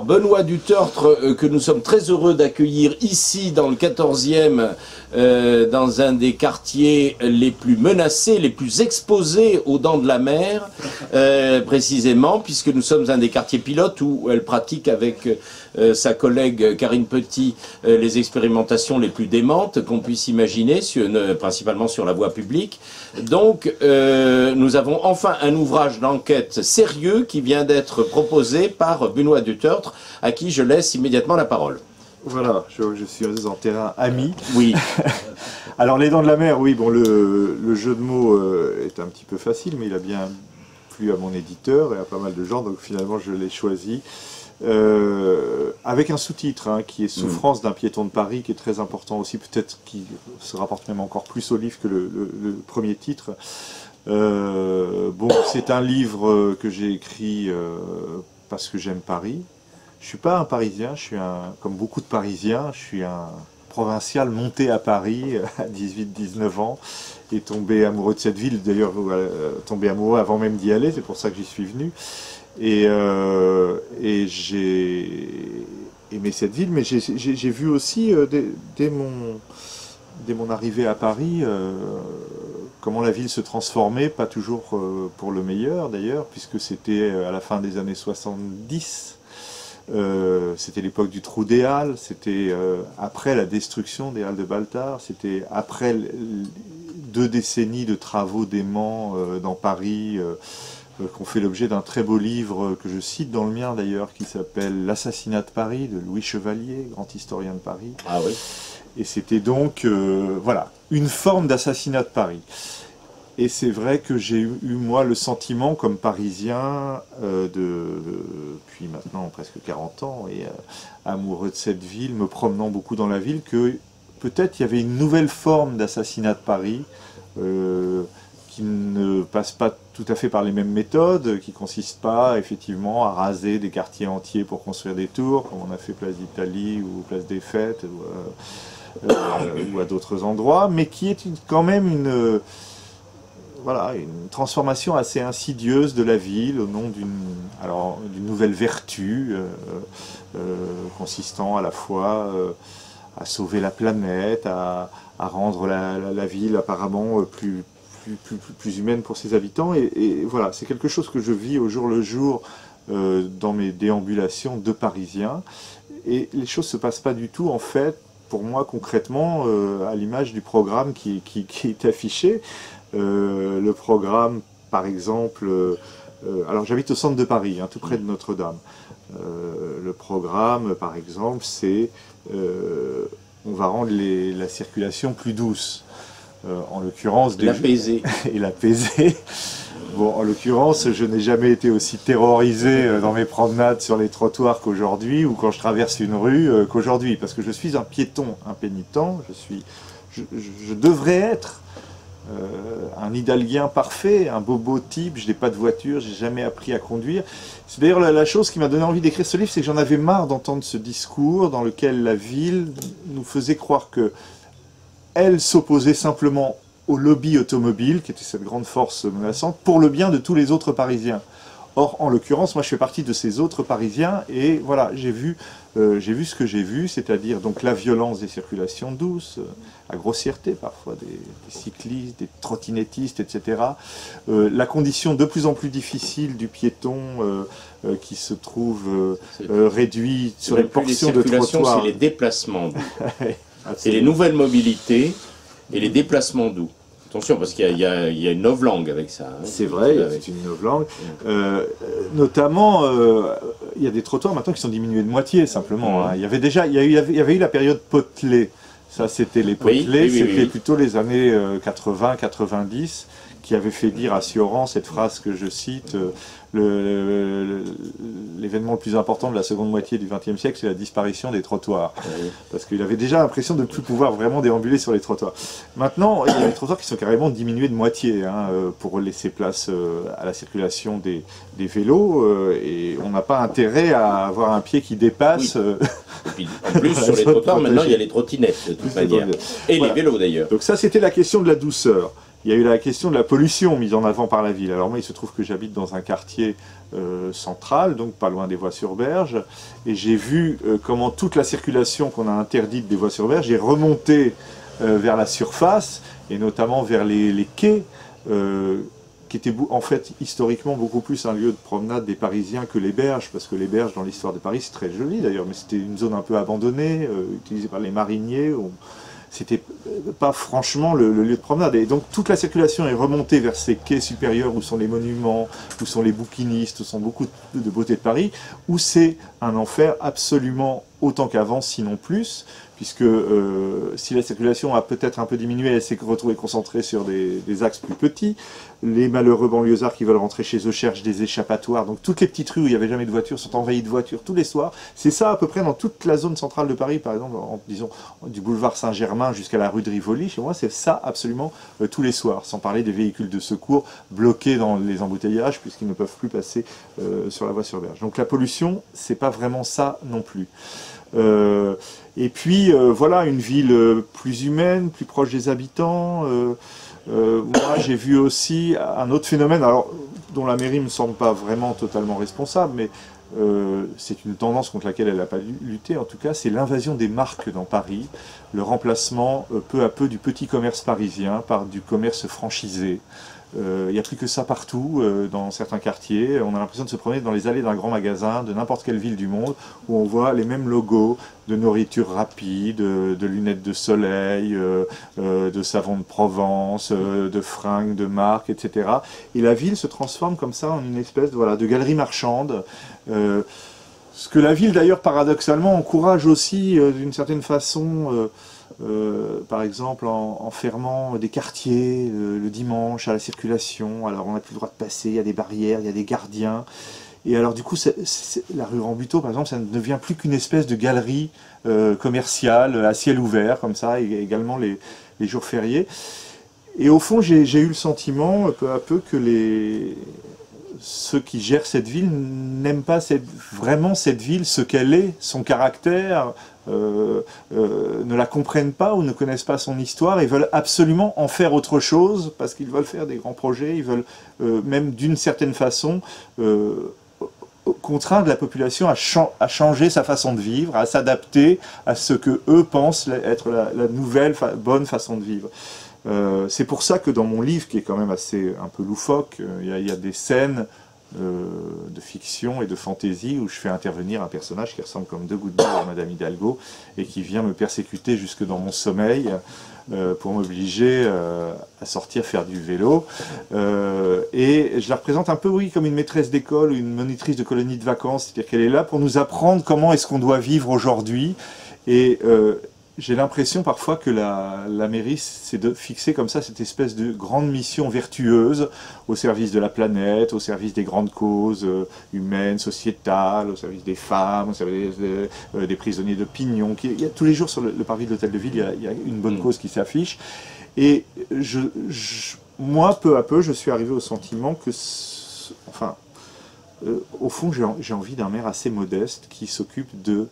Benoît Dutertre, que nous sommes très heureux d'accueillir ici dans le 14e, dans un des quartiers les plus menacés, les plus exposés aux dents de la mer, précisément, puisque nous sommes un des quartiers pilotes où elle pratique avec sa collègue Karine Petit les expérimentations les plus démentes qu'on puisse imaginer, principalement sur la voie publique. Donc nous avons enfin un ouvrage d'enquête sérieux qui vient d'être proposé par Benoît Dutertre, à qui je laisse immédiatement la parole. Voilà, je suis en terrain ami. Oui. Alors les dents de la mer, oui, bon, le jeu de mots est un petit peu facile, mais il a bien plu à mon éditeur et à pas mal de gens, donc finalement je l'ai choisi. Avec un sous-titre qui est Souffrance d'un piéton de Paris, qui est très important aussi, peut-être qui se rapporte même encore plus au livre que le premier titre. Bon, c'est un livre que j'ai écrit parce que j'aime Paris. Je suis pas un Parisien, comme beaucoup de Parisiens, je suis un provincial monté à Paris à 18-19 ans et tombé amoureux de cette ville, d'ailleurs tombé amoureux avant même d'y aller, c'est pour ça que j'y suis venu. Et j'ai aimé cette ville, mais j'ai vu aussi, dès mon arrivée à Paris, comment la ville se transformait, pas toujours pour le meilleur d'ailleurs, puisque c'était à la fin des années 70, c'était l'époque du trou des Halles, c'était après la destruction des Halles de Baltard, c'était après 2 décennies de travaux déments dans Paris, qu'on fait l'objet d'un très beau livre que je cite dans le mien d'ailleurs, qui s'appelle L'assassinat de Paris, de Louis Chevalier, grand historien de Paris. Ah oui. Et c'était donc, voilà, une forme d'assassinat de Paris. Et c'est vrai que j'ai eu, moi, le sentiment, comme Parisien, depuis maintenant presque 40 ans, et amoureux de cette ville, me promenant beaucoup dans la ville, que peut-être il y avait une nouvelle forme d'assassinat de Paris, qui ne passe pas tout à fait par les mêmes méthodes, qui ne consiste pas effectivement à raser des quartiers entiers pour construire des tours, comme on a fait Place d'Italie ou Place des Fêtes, ou à d'autres endroits, mais qui est quand même voilà, une transformation assez insidieuse de la ville au nom d'une nouvelle vertu, consistant à la fois à sauver la planète, à rendre la ville apparemment plus humaine pour ses habitants, et voilà, c'est quelque chose que je vis au jour le jour dans mes déambulations de Parisien, et les choses se passent pas du tout en fait, pour moi concrètement, à l'image du programme qui est affiché. Le programme, par exemple, alors j'habite au centre de Paris, tout près de Notre-Dame. Le programme, par exemple, c'est on va rendre la circulation plus douce. En l'occurrence, l'apaiser. Et l'apaiser. Bon, en l'occurrence, je n'ai jamais été aussi terrorisé dans mes promenades sur les trottoirs qu'aujourd'hui, ou quand je traverse une rue qu'aujourd'hui, parce que je suis un piéton impénitent, je devrais être un hidalguien parfait, un bobo type, je n'ai pas de voiture, j'ai jamais appris à conduire. C'est d'ailleurs la chose qui m'a donné envie d'écrire ce livre, c'est que j'en avais marre d'entendre ce discours dans lequel la ville nous faisait croire que elle s'opposait simplement au lobby automobile, qui était cette grande force menaçante, pour le bien de tous les autres Parisiens. Or, en l'occurrence, moi je fais partie de ces autres Parisiens, et voilà, j'ai vu ce que j'ai vu, c'est-à-dire donc la violence des circulations douces, la grossièreté parfois des cyclistes, des trottinettistes, etc. La condition de plus en plus difficile du piéton qui se trouve réduit sur une portion de trottoir. C'est les déplacements doux. C'est les nouvelles mobilités et les déplacements doux. Attention, parce qu'il y a une novlangue avec ça. C'est vrai, c'est une novlangue. Notamment, il y a des trottoirs maintenant qui sont diminués de moitié, simplement. Il y avait eu la période Potelet. Ça, c'était les Potelets, c'était plutôt les années 80-90, qui avait fait dire à Sioran cette phrase que je cite, l'événement le plus important de la seconde moitié du XXe siècle, c'est la disparition des trottoirs. Oui. Parce qu'il avait déjà l'impression de ne plus pouvoir vraiment déambuler sur les trottoirs. Maintenant, il y a des trottoirs qui sont carrément diminués de moitié, pour laisser place à la circulation des vélos, et on n'a pas intérêt à avoir un pied qui dépasse. Oui. Et puis, en plus, sur les trottoirs, maintenant, il y a les trottinettes, de toute manière. Et voilà. Les vélos, d'ailleurs. Donc ça, c'était la question de la douceur. il y a eu la question de la pollution mise en avant par la ville. Alors moi, il se trouve que j'habite dans un quartier central, donc pas loin des voies sur berge, et j'ai vu comment toute la circulation qu'on a interdite des voies sur berge est remontée vers la surface, et notamment vers les quais, qui était en fait historiquement beaucoup plus un lieu de promenade des Parisiens que les berges, parce que les berges dans l'histoire de Paris c'est très joli d'ailleurs, mais c'était une zone un peu abandonnée, utilisée par les mariniers, c'était pas franchement le lieu de promenade. Et donc toute la circulation est remontée vers ces quais supérieurs où sont les monuments, où sont les bouquinistes, où sont beaucoup de beauté de Paris, où c'est un enfer absolument autant qu'avant, sinon plus, puisque si la circulation a peut-être un peu diminué, elle s'est retrouvée concentrée sur des axes plus petits. Les malheureux banlieusards qui veulent rentrer chez eux cherchent des échappatoires. Donc toutes les petites rues où il n'y avait jamais de voitures sont envahies de voitures tous les soirs. C'est ça à peu près dans toute la zone centrale de Paris, par exemple, disons du boulevard Saint-Germain jusqu'à la rue de Rivoli. Chez moi, c'est ça absolument tous les soirs, sans parler des véhicules de secours bloqués dans les embouteillages puisqu'ils ne peuvent plus passer sur la voie sur berge. Donc la pollution, c'est pas vraiment ça non plus. Et puis voilà, une ville plus humaine, plus proche des habitants. Moi j'ai vu aussi un autre phénomène, alors, dont la mairie ne me semble pas vraiment totalement responsable, mais c'est une tendance contre laquelle elle n'a pas lutté, en tout cas, c'est l'invasion des marques dans Paris, le remplacement peu à peu du petit commerce parisien par du commerce franchisé. Il n'y a plus que ça partout, dans certains quartiers. On a l'impression de se promener dans les allées d'un grand magasin, de n'importe quelle ville du monde, où on voit les mêmes logos de nourriture rapide, de lunettes de soleil, de savon de Provence, de fringues, de marques, etc. Et la ville se transforme comme ça en une espèce de galerie marchande. Ce que la ville, d'ailleurs, paradoxalement, encourage aussi, d'une certaine façon... par exemple en fermant des quartiers le dimanche à la circulation, alors on n'a plus le droit de passer, il y a des barrières, il y a des gardiens, et alors du coup la rue Rambuteau par exemple, ça ne devient plus qu'une espèce de galerie commerciale à ciel ouvert comme ça, et également les jours fériés. Et au fond j'ai eu le sentiment peu à peu que ceux qui gèrent cette ville n'aiment pas vraiment cette ville, ce qu'elle est, son caractère, ne la comprennent pas ou ne connaissent pas son histoire et veulent absolument en faire autre chose parce qu'ils veulent faire des grands projets, ils veulent même d'une certaine façon contraindre la population à changer sa façon de vivre, à s'adapter à ce que eux pensent être la nouvelle bonne façon de vivre. C'est pour ça que dans mon livre, qui est quand même un peu loufoque, il y a des scènes de fiction et de fantaisie où je fais intervenir un personnage qui ressemble comme deux gouttes d'eau à Madame Hidalgo et qui vient me persécuter jusque dans mon sommeil pour m'obliger à sortir faire du vélo. Et je la représente un peu, oui, comme une maîtresse d'école ou une monitrice de colonie de vacances, c'est-à-dire qu'elle est là pour nous apprendre comment est-ce qu'on doit vivre aujourd'hui. Et j'ai l'impression parfois que la mairie s'est fixée comme ça cette espèce de grande mission vertueuse au service de la planète, au service des grandes causes humaines, sociétales, au service des femmes, au service des prisonniers d'opinion. Il y a tous les jours sur le parvis de l'hôtel de ville, il y a une bonne cause qui s'affiche. Et moi, peu à peu, je suis arrivé au sentiment que, au fond, j'ai envie d'un maire assez modeste qui s'occupe de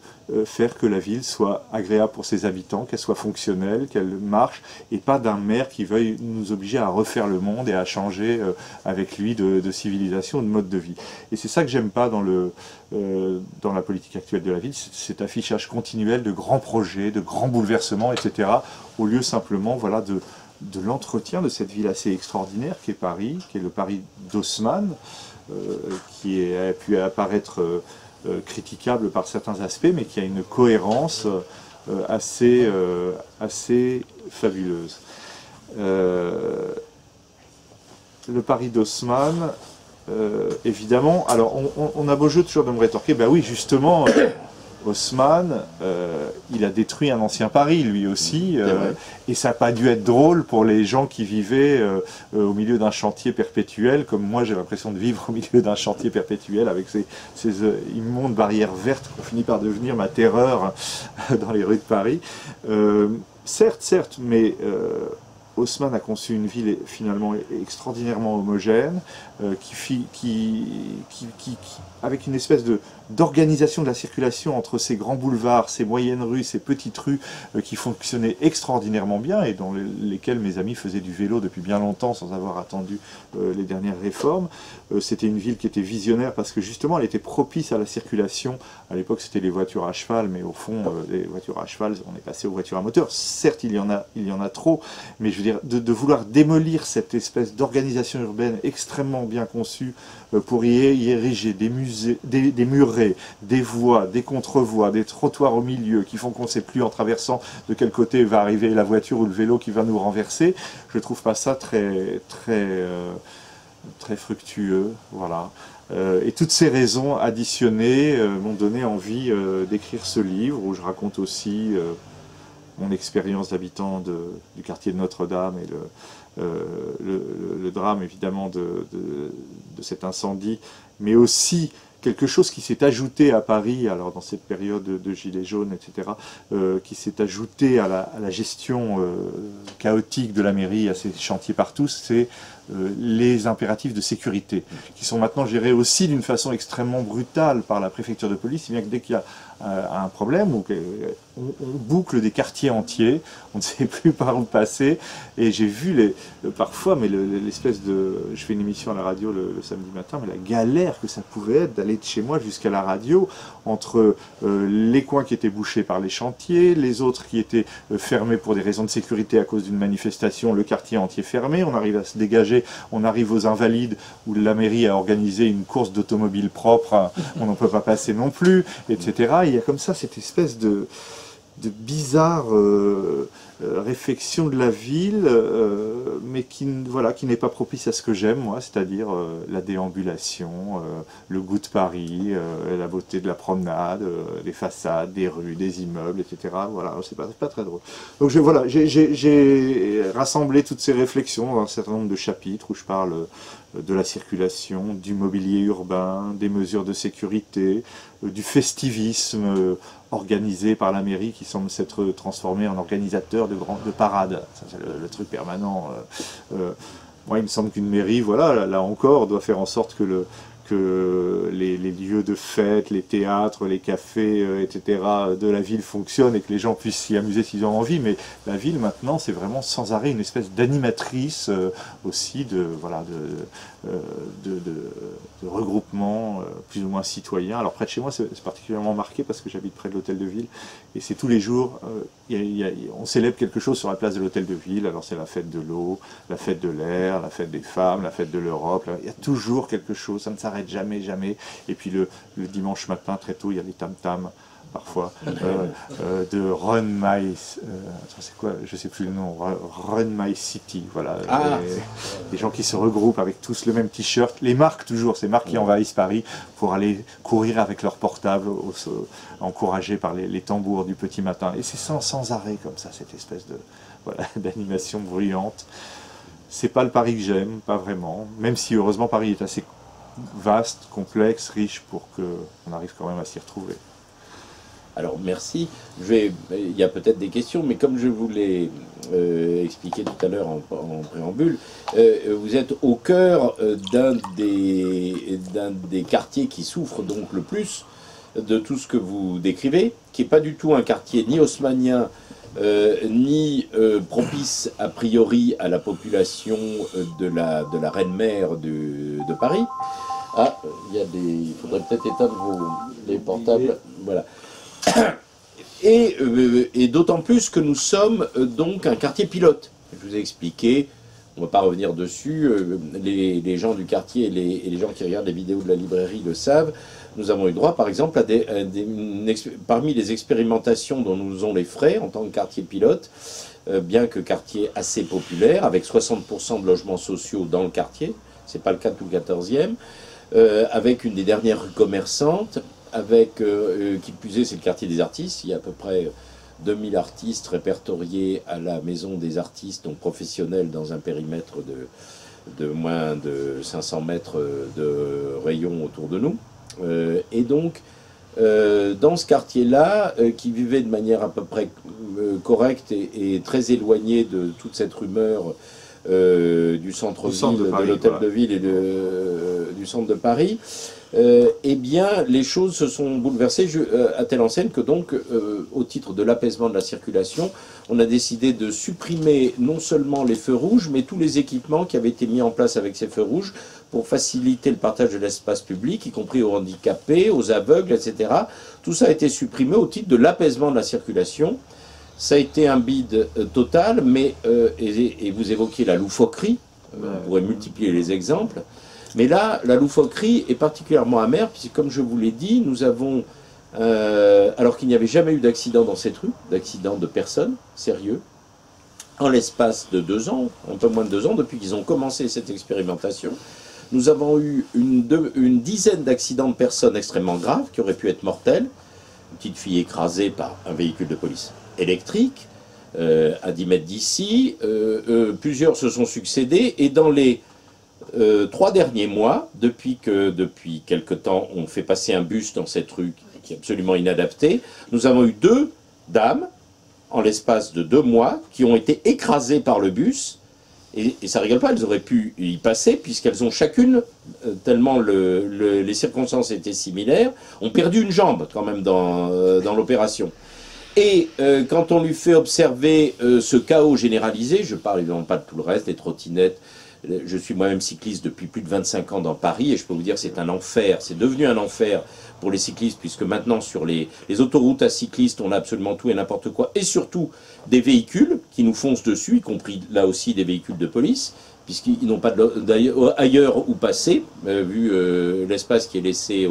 faire que la ville soit agréable pour ses habitants, qu'elle soit fonctionnelle, qu'elle marche, et pas d'un maire qui veuille nous obliger à refaire le monde et à changer avec lui de civilisation, de mode de vie. Et c'est ça que j'aime pas dans la politique actuelle de la ville, cet affichage continuel de grands projets, de grands bouleversements, etc., au lieu simplement de l'entretien de cette ville assez extraordinaire qu'est Paris, qui est le Paris d'Haussmann, qui a pu apparaître critiquable par certains aspects, mais qui a une cohérence assez fabuleuse. Le Paris d'Haussmann, évidemment, alors on a beau jeu toujours de me rétorquer, ben oui, justement, Haussmann, il a détruit un ancien Paris, lui aussi, et ça n'a pas dû être drôle pour les gens qui vivaient au milieu d'un chantier perpétuel, comme moi j'ai l'impression de vivre au milieu d'un chantier perpétuel, avec ces immondes barrières vertes qui ont fini par devenir ma terreur dans les rues de Paris. Certes, mais Haussmann a conçu une ville finalement extraordinairement homogène, avec une espèce d'organisation de la circulation entre ces grands boulevards, ces moyennes rues, ces petites rues qui fonctionnaient extraordinairement bien et dans lesquelles mes amis faisaient du vélo depuis bien longtemps sans avoir attendu les dernières réformes. C'était une ville qui était visionnaire parce que justement elle était propice à la circulation. À l'époque c'était les voitures à cheval, mais au fond les voitures à cheval, on est passé aux voitures à moteur. Certes il y en a trop, mais je veux dire de vouloir démolir cette espèce d'organisation urbaine extrêmement bien conçue pour y ériger des musées, des murets, des voies, des contrevoies, des trottoirs au milieu qui font qu'on ne sait plus en traversant de quel côté va arriver la voiture ou le vélo qui va nous renverser. Je ne trouve pas ça très fructueux, voilà. Et toutes ces raisons additionnées m'ont donné envie d'écrire ce livre où je raconte aussi mon expérience d'habitant du quartier de Notre-Dame et le drame évidemment de cet incendie, mais aussi quelque chose qui s'est ajouté à Paris, alors dans cette période de gilets jaunes, etc., qui s'est ajouté à la gestion chaotique de la mairie, à ces chantiers partout, c'est les impératifs de sécurité, qui sont maintenant gérés aussi d'une façon extrêmement brutale par la préfecture de police, si bien que dès qu'il y a un problème, on boucle des quartiers entiers, on ne sait plus par où passer, et j'ai vu parfois, mais l'espèce de... Je fais une émission à la radio le samedi matin, mais la galère que ça pouvait être d'aller de chez moi jusqu'à la radio, entre les coins qui étaient bouchés par les chantiers, les autres qui étaient fermés pour des raisons de sécurité à cause d'une manifestation, le quartier entier fermé, on arrive à se dégager, on arrive aux Invalides, où la mairie a organisé une course d'automobiles propre, on n'en peut pas passer non plus, etc. Il y a comme ça cette espèce de bizarre réflexion de la ville, mais qui n'est pas propice à ce que j'aime, moi, c'est-à-dire la déambulation, le goût de Paris, la beauté de la promenade, les façades, des rues, des immeubles, etc. Voilà, c'est pas très drôle. Donc j'ai rassemblé toutes ces réflexions dans un certain nombre de chapitres où je parle de la circulation, du mobilier urbain, des mesures de sécurité, du festivisme organisé par la mairie qui semble s'être transformé en organisateur de parades. Ça, c'est le truc permanent. Moi, il me semble qu'une mairie, voilà, là encore, doit faire en sorte que les lieux de fête, les théâtres, les cafés, etc. de la ville fonctionnent et que les gens puissent s'y amuser s'ils ont envie. Mais la ville, maintenant, c'est vraiment sans arrêt une espèce d'animatrice aussi de regroupement plus ou moins citoyen. Alors près de chez moi, c'est particulièrement marqué parce que j'habite près de l'hôtel de ville et c'est tous les jours, on célèbre quelque chose sur la place de l'hôtel de ville. Alors c'est la fête de l'eau, la fête de l'air, la fête des femmes, la fête de l'Europe. Il y a toujours quelque chose, ça ne s'arrête jamais, jamais. Et puis le dimanche matin, très tôt, il y a les tam-tams parfois, de Run My... c'est quoi? Je sais plus le nom. Run My City, voilà. Ah. Des gens qui se regroupent avec tous le même t-shirt. Les marques toujours, ces marques qui envahissent Paris pour aller courir avec leur portable, encouragés par les tambours du petit matin. Et c'est sans arrêt comme ça, cette espèce d'animation bruyante. C'est pas le Paris que j'aime, pas vraiment. Même si heureusement Paris est assez vaste, complexe, riche pour qu'on arrive quand même à s'y retrouver. Alors merci. Il y a peut-être des questions, mais comme je vous l'ai expliqué tout à l'heure en préambule, vous êtes au cœur d'un des quartiers qui souffre donc le plus de tout ce que vous décrivez, qui n'est pas du tout un quartier ni haussmannien, ni propice a priori à la population de la reine-mère de Paris. Ah, il faudrait peut-être éteindre les portables. Voilà. Et d'autant plus que nous sommes donc un quartier pilote. Je vous ai expliqué, on ne va pas revenir dessus, les gens du quartier et les gens qui regardent les vidéos de la librairie le savent. Nous avons eu droit, par exemple, parmi les expérimentations dont nous avons les frais en tant que quartier pilote, bien que quartier assez populaire, avec 60% de logements sociaux dans le quartier, ce n'est pas le cas de tout le 14e, avec une des dernières rues commerçantes, avec, qui plus est, c'est le quartier des artistes. Il y a à peu près 2000 artistes répertoriés à la maison des artistes, donc professionnels, dans un périmètre de moins de 500 mètres de rayon autour de nous. Et donc, dans ce quartier-là, qui vivait de manière à peu près correcte et très éloignée de toute cette rumeur du centre-ville, de l'hôtel de ville et du centre de Paris, eh bien, les choses se sont bouleversées à telle enseigne que donc, au titre de l'apaisement de la circulation, on a décidé de supprimer non seulement les feux rouges, mais tous les équipements qui avaient été mis en place avec ces feux rouges pour faciliter le partage de l'espace public, y compris aux handicapés, aux aveugles, etc. Tout ça a été supprimé au titre de l'apaisement de la circulation. Ça a été un bide total, mais, et vous évoquiez la loufoquerie, on pourrait multiplier les exemples, mais là, la loufoquerie est particulièrement amère, puisque comme je vous l'ai dit, nous avons, alors qu'il n'y avait jamais eu d'accident dans cette rue, d'accident de personnes, sérieux, en l'espace de 2 ans, un peu moins de 2 ans, depuis qu'ils ont commencé cette expérimentation, nous avons eu une dizaine d'accidents de personnes extrêmement graves, qui auraient pu être mortels, une petite fille écrasée par un véhicule de police électrique, à 10 mètres d'ici, plusieurs se sont succédés, et dans les 3 derniers mois, depuis quelque temps, on fait passer un bus dans cette rue qui est absolument inadaptée, nous avons eu 2 dames, en l'espace de 2 mois, qui ont été écrasées par le bus, et ça rigole pas, elles auraient pu y passer, puisqu'elles ont chacune, tellement les circonstances étaient similaires, ont perdu une jambe quand même dans l'opération. Et quand on lui fait observer ce chaos généralisé, je parle évidemment pas de tout le reste, des trottinettes, je suis moi-même cycliste depuis plus de 25 ans dans Paris, et je peux vous dire que c'est un enfer, c'est devenu un enfer pour les cyclistes, puisque maintenant sur les autoroutes à cyclistes, on a absolument tout et n'importe quoi, et surtout des véhicules qui nous foncent dessus, y compris là aussi des véhicules de police, puisqu'ils n'ont pas ailleurs où passer, vu l'espace qui est laissé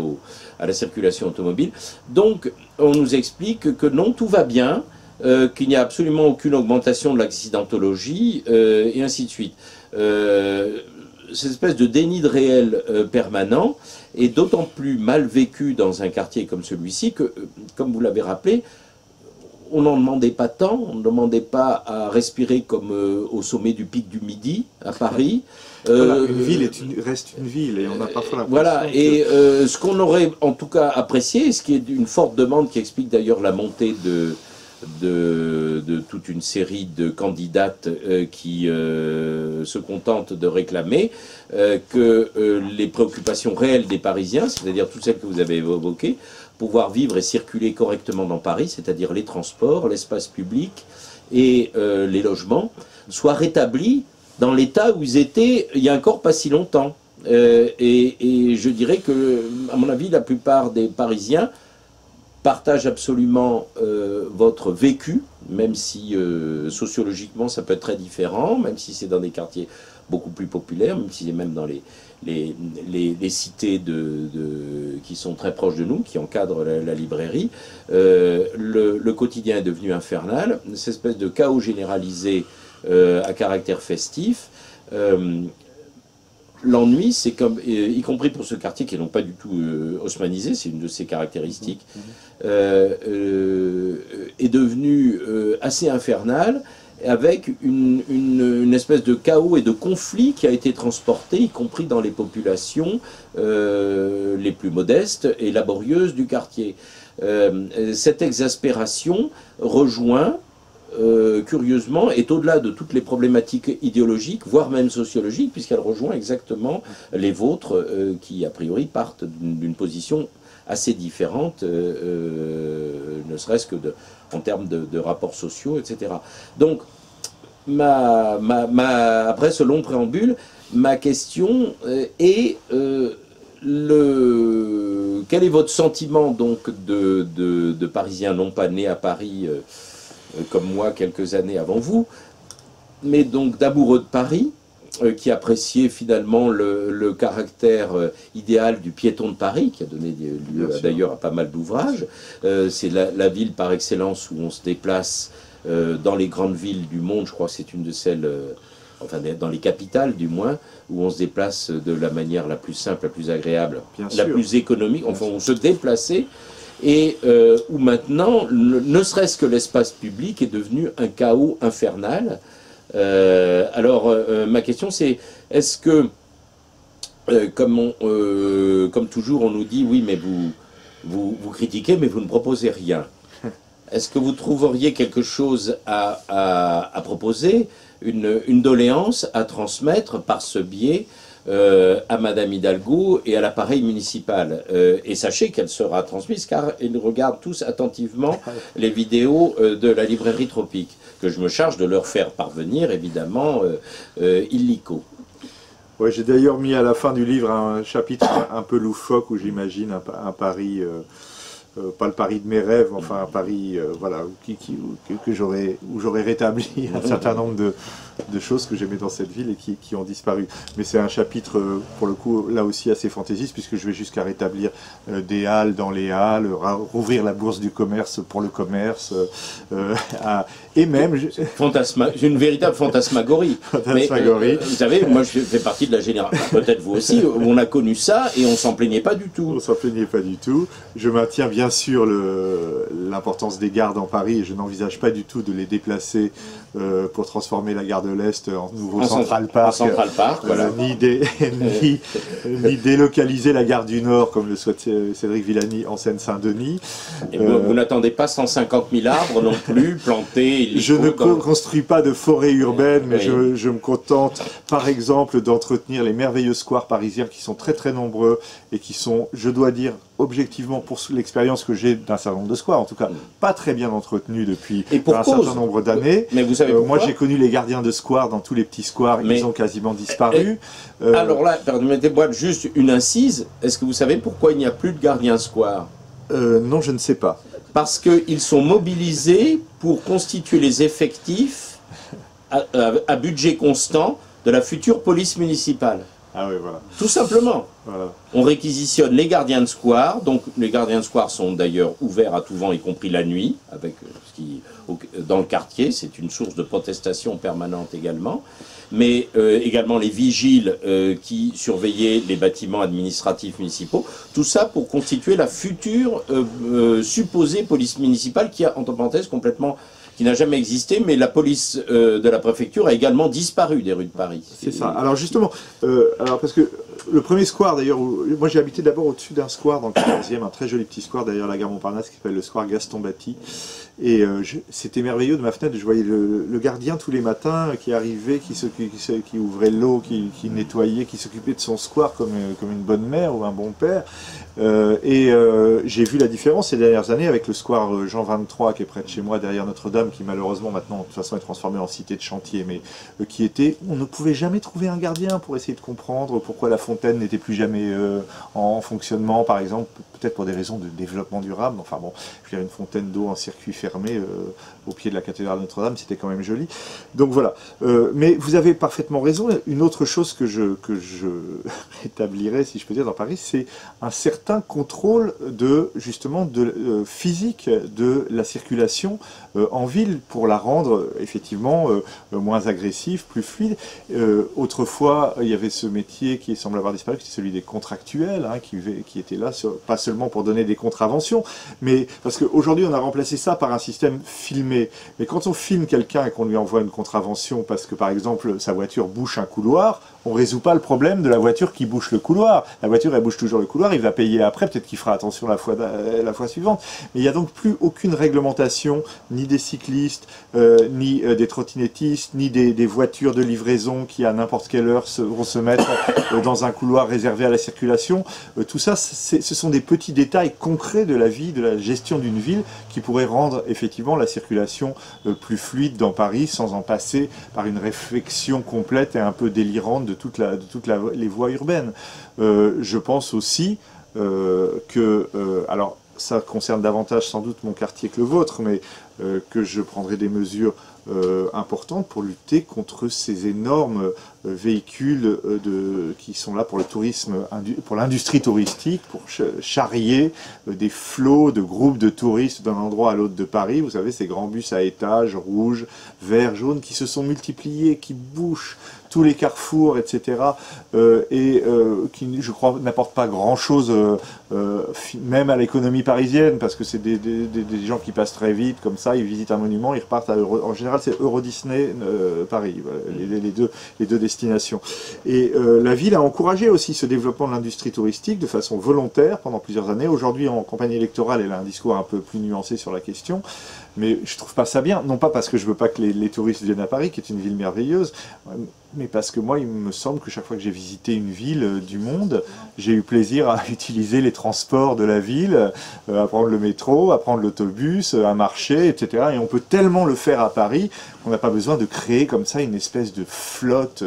à la circulation automobile. Donc on nous explique que non, tout va bien, qu'il n'y a absolument aucune augmentation de l'accidentologie, et ainsi de suite. Cette espèce de déni de réel permanent est d'autant plus mal vécu dans un quartier comme celui-ci que, comme vous l'avez rappelé, on n'en demandait pas tant, on ne demandait pas à respirer comme au sommet du pic du Midi, à Paris. Voilà, une ville reste une ville, et on a parfois l'impression voilà, et ce qu'on aurait en tout cas apprécié, ce qui est une forte demande qui explique d'ailleurs la montée de toute une série de candidates qui se contentent de réclamer que les préoccupations réelles des Parisiens, c'est-à-dire toutes celles que vous avez évoquées, pouvoir vivre et circuler correctement dans Paris, c'est-à-dire les transports, l'espace public et les logements, soient rétablis dans l'état où ils étaient il y a encore pas si longtemps. Et je dirais que, à mon avis, la plupart des Parisiens partagent absolument votre vécu, même si sociologiquement ça peut être très différent, même si c'est dans des quartiers beaucoup plus populaires, même si c'est même dans les cités qui sont très proches de nous, qui encadrent la librairie. Le quotidien est devenu infernal, cette espèce de chaos généralisé à caractère festif. L'ennui, c'est comme, y compris pour ce quartier qui n'est pas du tout haussmanisé, c'est une de ses caractéristiques, est devenu assez infernal, avec une espèce de chaos et de conflit qui a été transporté, y compris dans les populations les plus modestes et laborieuses du quartier. Cette exaspération rejoint, curieusement, est au-delà de toutes les problématiques idéologiques, voire même sociologiques, puisqu'elle rejoint exactement les vôtres, qui a priori partent d'une position assez différente, ne serait-ce que en termes de rapports sociaux, etc. Donc, après ce long préambule, ma question est quel est votre sentiment donc de Parisien, non pas né à Paris comme moi quelques années avant vous, mais donc d'amoureux de Paris, qui appréciait finalement le caractère idéal du piéton de Paris, qui a donné lieu d'ailleurs à pas mal d'ouvrages. C'est la ville par excellence où on se déplace dans les grandes villes du monde, je crois que c'est une de celles, enfin dans les capitales du moins, où on se déplace de la manière la plus simple, la plus agréable, la plus économique, enfin on se déplaçait, et où maintenant, ne serait-ce que l'espace public est devenu un chaos infernal. Alors, ma question c'est, est-ce que, comme toujours on nous dit, oui, mais vous critiquez, mais vous ne proposez rien. Est-ce que vous trouveriez quelque chose à proposer, une doléance à transmettre par ce biais à Madame Hidalgo et à l'appareil municipal? Et sachez qu'elle sera transmise car ils regardent tous attentivement les vidéos de la librairie Tropique, que je me charge de leur faire parvenir, évidemment, illico. Ouais, j'ai d'ailleurs mis à la fin du livre un chapitre un peu loufoque où j'imagine un Paris, pas le Paris de mes rêves, enfin un Paris voilà, où j'aurais rétabli un certain nombre de choses que j'aimais dans cette ville et qui ont disparu. Mais c'est un chapitre, pour le coup, là aussi assez fantaisiste, puisque je vais jusqu'à rétablir des halles dans les halles, rouvrir la bourse du commerce pour le commerce, et même... une véritable fantasmagorie. Fantasmagorie. Mais, vous savez, moi je fais partie de la génération, peut-être vous aussi, où on a connu ça et on s'en plaignait pas du tout. On s'en plaignait pas du tout. Je maintiens bien sûr l'importance des gares dans Paris et je n'envisage pas du tout de les déplacer pour transformer la gare de l'Est en nouveau Central Park, voilà. ni délocaliser la gare du Nord comme le souhaite Cédric Villani en Seine-Saint-Denis. Et vous n'attendez pas 150 000 arbres non plus plantés. Je ne construis pas de forêt urbaine, mais oui. je me contente par exemple d'entretenir les merveilleux squares parisiens qui sont très très nombreux et qui sont, je dois dire, objectivement, pour l'expérience que j'ai d'un certain nombre de squares, en tout cas, pas très bien entretenus depuis un certain nombre d'années. Mais vous savez pourquoi ? Moi, j'ai connu les gardiens de squares dans tous les petits squares, ils ont quasiment disparu. Alors là, permettez-moi juste une incise. Est-ce que vous savez pourquoi il n'y a plus de gardiens de square ? Non, je ne sais pas. Parce qu'ils sont mobilisés pour constituer les effectifs à budget constant de la future police municipale. Ah oui, voilà. Tout simplement. Voilà. On réquisitionne les gardiens de square, donc les gardiens de square sont d'ailleurs ouverts à tout vent, y compris la nuit, avec ce qui, dans le quartier, c'est une source de protestation permanente également, mais également les vigiles qui surveillaient les bâtiments administratifs municipaux, tout ça pour constituer la future supposée police municipale qui a, entre parenthèses, qui n'a jamais existé, mais la police de la préfecture a également disparu des rues de Paris. C'est ça. Alors justement, parce que le premier square d'ailleurs, moi j'ai habité d'abord au-dessus d'un square dans le 14e, un très joli petit square derrière la gare Montparnasse qui s'appelle le square Gaston Batti. Et c'était merveilleux de ma fenêtre, je voyais le gardien tous les matins qui arrivait, qui ouvrait l'eau, qui nettoyait, qui s'occupait de son square comme une bonne mère ou un bon père. J'ai vu la différence ces dernières années avec le square Jean 23 qui est près de chez moi derrière Notre-Dame, qui malheureusement maintenant de toute façon est transformé en cité de chantier, mais on ne pouvait jamais trouver un gardien pour essayer de comprendre pourquoi la fontaine n'était plus jamais en fonctionnement, par exemple, peut-être pour des raisons de développement durable. Enfin bon, je veux dire, une fontaine d'eau en circuit fermé au pied de la cathédrale de Notre-Dame, c'était quand même joli. Donc voilà. Mais vous avez parfaitement raison. Une autre chose que je établirais, si je peux dire, dans Paris, c'est un certain contrôle justement physique de la circulation en ville pour la rendre effectivement moins agressive, plus fluide. Autrefois, il y avait ce métier qui semble avoir disparu, qui est celui des contractuels, hein, qui était là, pas seulement pour donner des contraventions, mais parce qu'aujourd'hui on a remplacé ça par un système filmé. Mais quand on filme quelqu'un et qu'on lui envoie une contravention parce que par exemple sa voiture bouche un couloir, on ne résout pas le problème de la voiture qui bouche le couloir. La voiture, elle bouche toujours le couloir, il va payer après, peut-être qu'il fera attention la fois suivante. Mais il n'y a donc plus aucune réglementation, ni des cyclistes, ni des trottinettistes, ni des voitures de livraison qui à n'importe quelle heure vont se mettre dans un couloir réservé à la circulation. Tout ça, ce sont des petits détails concrets de la vie, de la gestion d'une ville qui pourraient rendre effectivement la circulation plus fluide dans Paris sans en passer par une réflexion complète et un peu délirante de toutes les voies urbaines. Je pense aussi alors ça concerne davantage sans doute mon quartier que le vôtre, mais que je prendrai des mesures importantes pour lutter contre ces énormes véhicules qui sont là pour le tourisme, pour l'industrie touristique, pour charrier des flots de groupes de touristes d'un endroit à l'autre de Paris. Vous savez, ces grands bus à étages rouges, verts, jaunes, qui se sont multipliés, qui bouchent tous les carrefours, etc. Qui, je crois, n'apportent pas grand-chose, même à l'économie parisienne, parce que c'est des gens qui passent très vite, comme ça, ils visitent un monument, ils repartent à en général c'est Euro Disney Paris, voilà, les deux destinations. Et la ville a encouragé aussi ce développement de l'industrie touristique de façon volontaire pendant plusieurs années. Aujourd'hui, en campagne électorale, elle a un discours un peu plus nuancé sur la question, mais je trouve pas ça bien, non pas parce que je veux pas que les touristes viennent à Paris, qui est une ville merveilleuse, mais parce que moi, il me semble que chaque fois que j'ai visité une ville du monde, j'ai eu plaisir à utiliser les transports de la ville, à prendre le métro, à prendre l'autobus, à marcher, etc. Et on peut tellement le faire à Paris qu'on n'a pas besoin de créer comme ça une espèce de flotte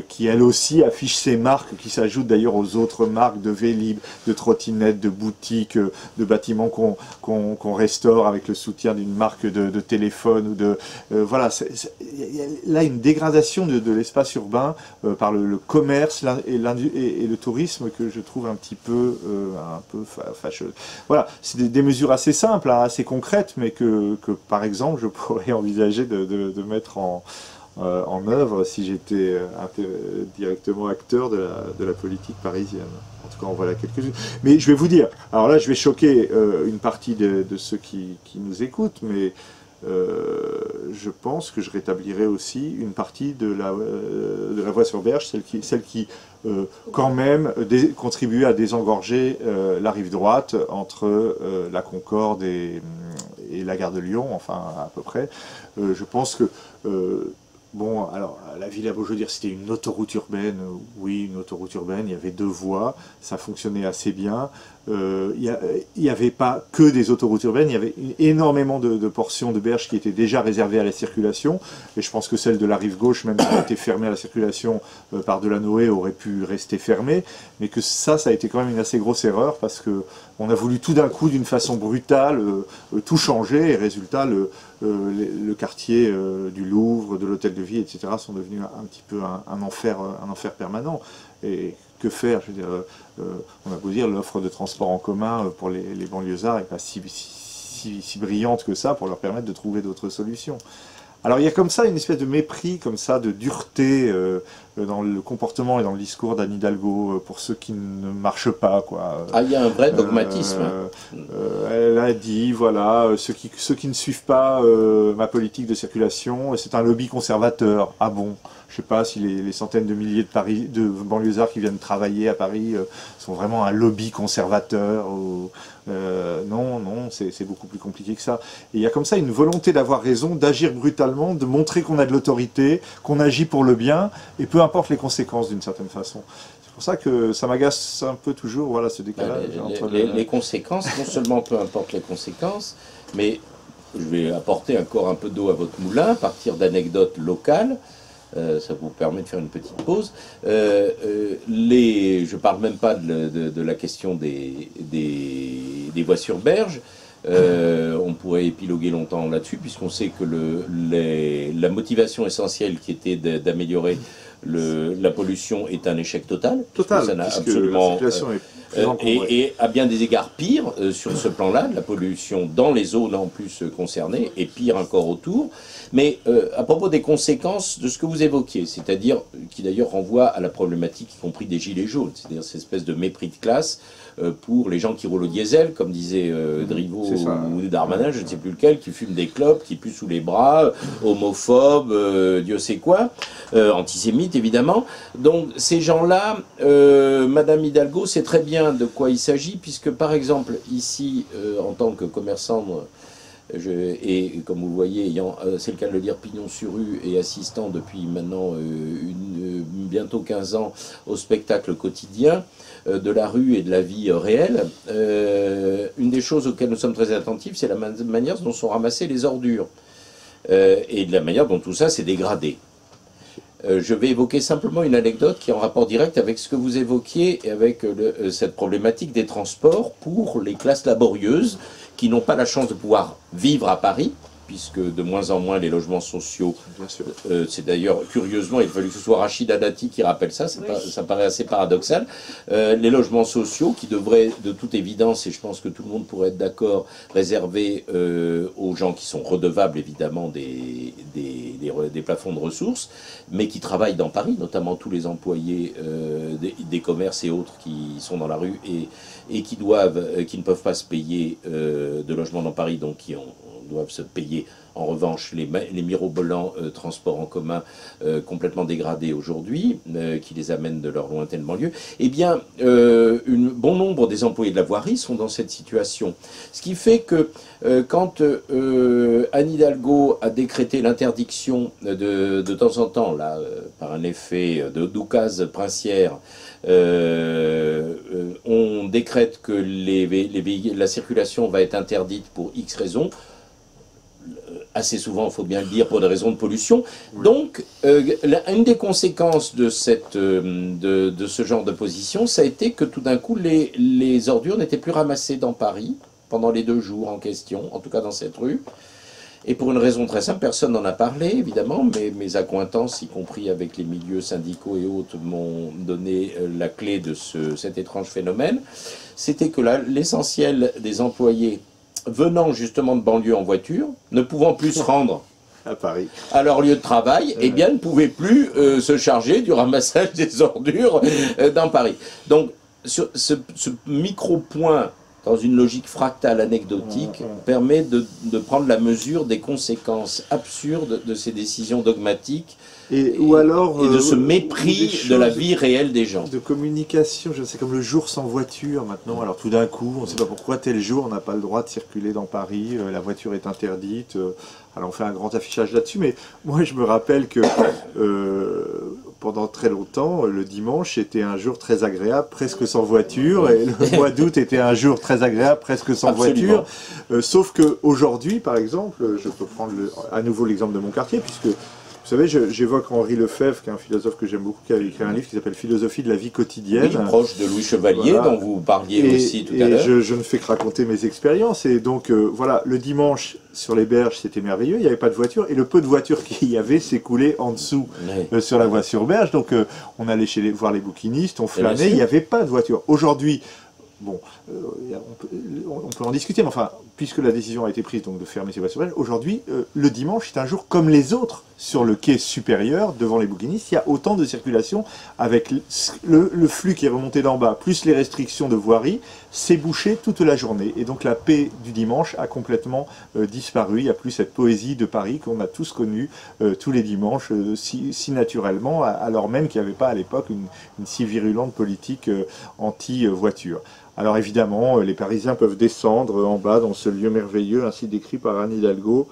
qui, elle aussi, affiche ses marques, qui s'ajoute d'ailleurs aux autres marques de Vélib, de trottinettes, de boutiques, de bâtiments qu'on restaure avec le soutien d'une marque de téléphone. Ou de, voilà, y a là une dégradation de l'espace urbain par le commerce et le tourisme que je trouve un peu fâcheuse. Voilà, c'est des mesures assez simples, hein, assez concrètes, mais que par exemple je pourrais envisager de mettre en œuvre si j'étais directement acteur de la politique parisienne. En tout cas, en voilà quelques-unes. Mais je vais vous dire, alors là je vais choquer une partie de ceux qui nous écoutent, mais je pense que je rétablirai aussi une partie de la voie sur Berge, celle qui quand même contribuait à désengorger la rive droite entre la Concorde et la gare de Lyon, enfin à peu près. Je pense que bon, alors la Villa Beau, je veux dire, c'était une autoroute urbaine, oui, une autoroute urbaine, il y avait 2 voies, ça fonctionnait assez bien. Il n'y avait pas que des autoroutes urbaines, il y avait énormément de portions de berges qui étaient déjà réservées à la circulation, et je pense que celle de la rive gauche, même si elle était fermée à la circulation par Delanoë, aurait pu rester fermée, mais que ça a été quand même une assez grosse erreur, parce que on a voulu tout d'un coup, d'une façon brutale, tout changer, et résultat, le quartier du Louvre, de l'Hôtel de Ville, etc., sont devenus un petit peu un enfer permanent. Et que faire? Je veux dire, on a beau dire, l'offre de transport en commun pour les banlieusards n'est pas si brillante que ça pour leur permettre de trouver d'autres solutions. Alors il y a comme ça une espèce de mépris, comme ça, de dureté dans le comportement et dans le discours d'Anne Hidalgo pour ceux qui ne marchent pas, quoi. Ah, il y a un vrai dogmatisme. Elle a dit, voilà, ceux qui ne suivent pas ma politique de circulation, c'est un lobby conservateur. Ah bon? Je ne sais pas si les centaines de milliers de banlieusards qui viennent travailler à Paris sont vraiment un lobby conservateur. Non, c'est beaucoup plus compliqué que ça. Et il y a comme ça une volonté d'avoir raison, d'agir brutalement, de montrer qu'on a de l'autorité, qu'on agit pour le bien, et peu importe les conséquences d'une certaine façon. C'est pour ça que ça m'agace un peu toujours, voilà, ce décalage. Les conséquences, non seulement peu importe les conséquences, mais je vais apporter encore un peu d'eau à votre moulin, à partir d'anecdotes locales. Ça vous permet de faire une petite pause. Je ne parle même pas de la question des voies sur berge. On pourrait épiloguer longtemps là-dessus, puisqu'on sait que la motivation essentielle qui était d'améliorer la pollution est un échec total. Total, ça n'a absolument... Et à bien des égards pire sur ce plan-là, de la pollution dans les zones en plus concernées, et pire encore autour. Mais à propos des conséquences de ce que vous évoquiez, c'est-à-dire, qui d'ailleurs renvoie à la problématique y compris des gilets jaunes, c'est-à-dire cette espèce de mépris de classe pour les gens qui roulent au diesel, comme disait Driveau ou Darmanin, je ne sais plus lequel, qui fument des clopes, qui puent sous les bras, homophobes, Dieu sait quoi, antisémites évidemment. Donc ces gens-là, Madame Hidalgo sait très bien de quoi il s'agit, puisque par exemple ici, en tant que commerçant, et comme vous le voyez, ayant, c'est le cas de le dire, pignon sur rue et assistant depuis maintenant bientôt 15 ans au spectacle quotidien de la rue et de la vie réelle, une des choses auxquelles nous sommes très attentifs, c'est la manière dont sont ramassées les ordures et de la manière dont tout ça s'est dégradé. Je vais évoquer simplement une anecdote qui est en rapport direct avec ce que vous évoquiez et avec cette problématique des transports pour les classes laborieuses qui n'ont pas la chance de pouvoir vivre à Paris puisque de moins en moins les logements sociaux, Bien sûr. c'est d'ailleurs, curieusement, il a fallu que ce soit Rachid Dati qui rappelle ça, ça paraît assez paradoxal, les logements sociaux qui devraient, de toute évidence, et je pense que tout le monde pourrait être d'accord, réservés aux gens qui sont redevables évidemment des plafonds de ressources, mais qui travaillent dans Paris, notamment tous les employés des commerces et autres qui sont dans la rue et qui ne peuvent pas se payer de logement dans Paris, donc qui doivent se payer en revanche les mirobolants transports en commun complètement dégradés aujourd'hui, qui les amènent de leur lointaine banlieue, eh bien, bon nombre des employés de la voirie sont dans cette situation. Ce qui fait que quand Anne Hidalgo a décrété l'interdiction de temps en temps, là, par un effet d'oukase princière, on décrète que la circulation va être interdite pour X raisons, assez souvent, il faut bien le dire, pour des raisons de pollution. Oui. Donc, une des conséquences de ce genre de position, ça a été que tout d'un coup, les ordures n'étaient plus ramassées dans Paris pendant les 2 jours en question, en tout cas dans cette rue. Et pour une raison très simple, personne n'en a parlé, évidemment, mais mes accointances, y compris avec les milieux syndicaux et autres, m'ont donné la clé de cet étrange phénomène. C'était que l'essentiel des employés venant justement de banlieue en voiture, ne pouvant plus se rendre à Paris, à leur lieu de travail, eh bien, ne pouvaient plus se charger du ramassage des ordures dans Paris. Donc, ce micro-point, dans une logique fractale anecdotique, permet de prendre la mesure des conséquences absurdes de ces décisions dogmatiques et de ce mépris de la vie réelle des gens. De communication, c'est comme le jour sans voiture maintenant. Alors tout d'un coup, on ne sait pas pourquoi tel jour on n'a pas le droit de circuler dans Paris, la voiture est interdite. Alors on fait un grand affichage là-dessus, mais moi je me rappelle que pendant très longtemps, le dimanche était un jour très agréable, presque sans voiture, et le mois d'août était un jour très agréable, presque sans voiture. Sauf qu'aujourd'hui, par exemple, je peux prendre à nouveau l'exemple de mon quartier, puisque vous savez, j'évoque Henri Lefebvre, qui est un philosophe que j'aime beaucoup, qui a écrit un livre qui s'appelle Philosophie de la vie quotidienne. Oui, proche de Louis Chevalier, voilà, dont vous parliez aussi tout à l'heure. Et je ne fais que raconter mes expériences. Et donc, voilà, le dimanche, sur les berges, c'était merveilleux, il n'y avait pas de voiture. Et le peu de voitures qu'il y avait s'écoulait en dessut, sur la voie sur berge. Donc, on allait voir les bouquinistes, on flânait, il n'y avait pas de voiture. Aujourd'hui, bon, on peut en discuter, mais enfin, puisque la décision a été prise donc de fermer ces voies sur berge, aujourd'hui, le dimanche, c'est un jour comme les autres. Sur le quai supérieur, devant les bouquinistes, il y a autant de circulation avec le flux qui est remonté d'en bas, plus les restrictions de voirie, c'est bouché toute la journée. Et donc la paix du dimanche a complètement disparu. Il n'y a plus cette poésie de Paris qu'on a tous connue tous les dimanches, si naturellement, alors même qu'il n'y avait pas à l'époque une si virulente politique anti-voiture. Alors évidemment, les Parisiens peuvent descendre en bas dans ce lieu merveilleux, ainsi décrit par Anne Hidalgo,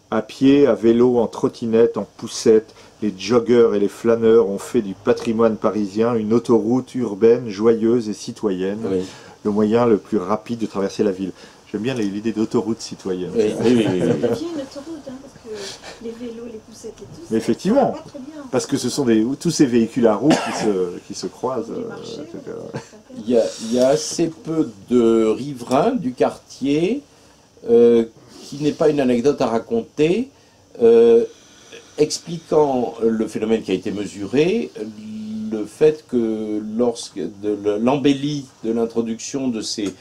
à pied, à vélo, en trottinette, en poussette, les joggeurs et les flâneurs ont fait du patrimoine parisien une autoroute urbaine, joyeuse et citoyenne, oui. Le moyen le plus rapide de traverser la ville. J'aime bien l'idée d'autoroute citoyenne. Oui. Ça devient une autoroute, hein, parce que les vélos, les poussettes et tout, mais effectivement, ça va pas très bien. Parce que ce sont tous ces véhicules à roues qui se croisent. Il y a assez peu de riverains du quartier qui n'est pas une anecdote à raconter, expliquant le phénomène qui a été mesuré, le fait que lorsque l'embellie de l'introduction de ces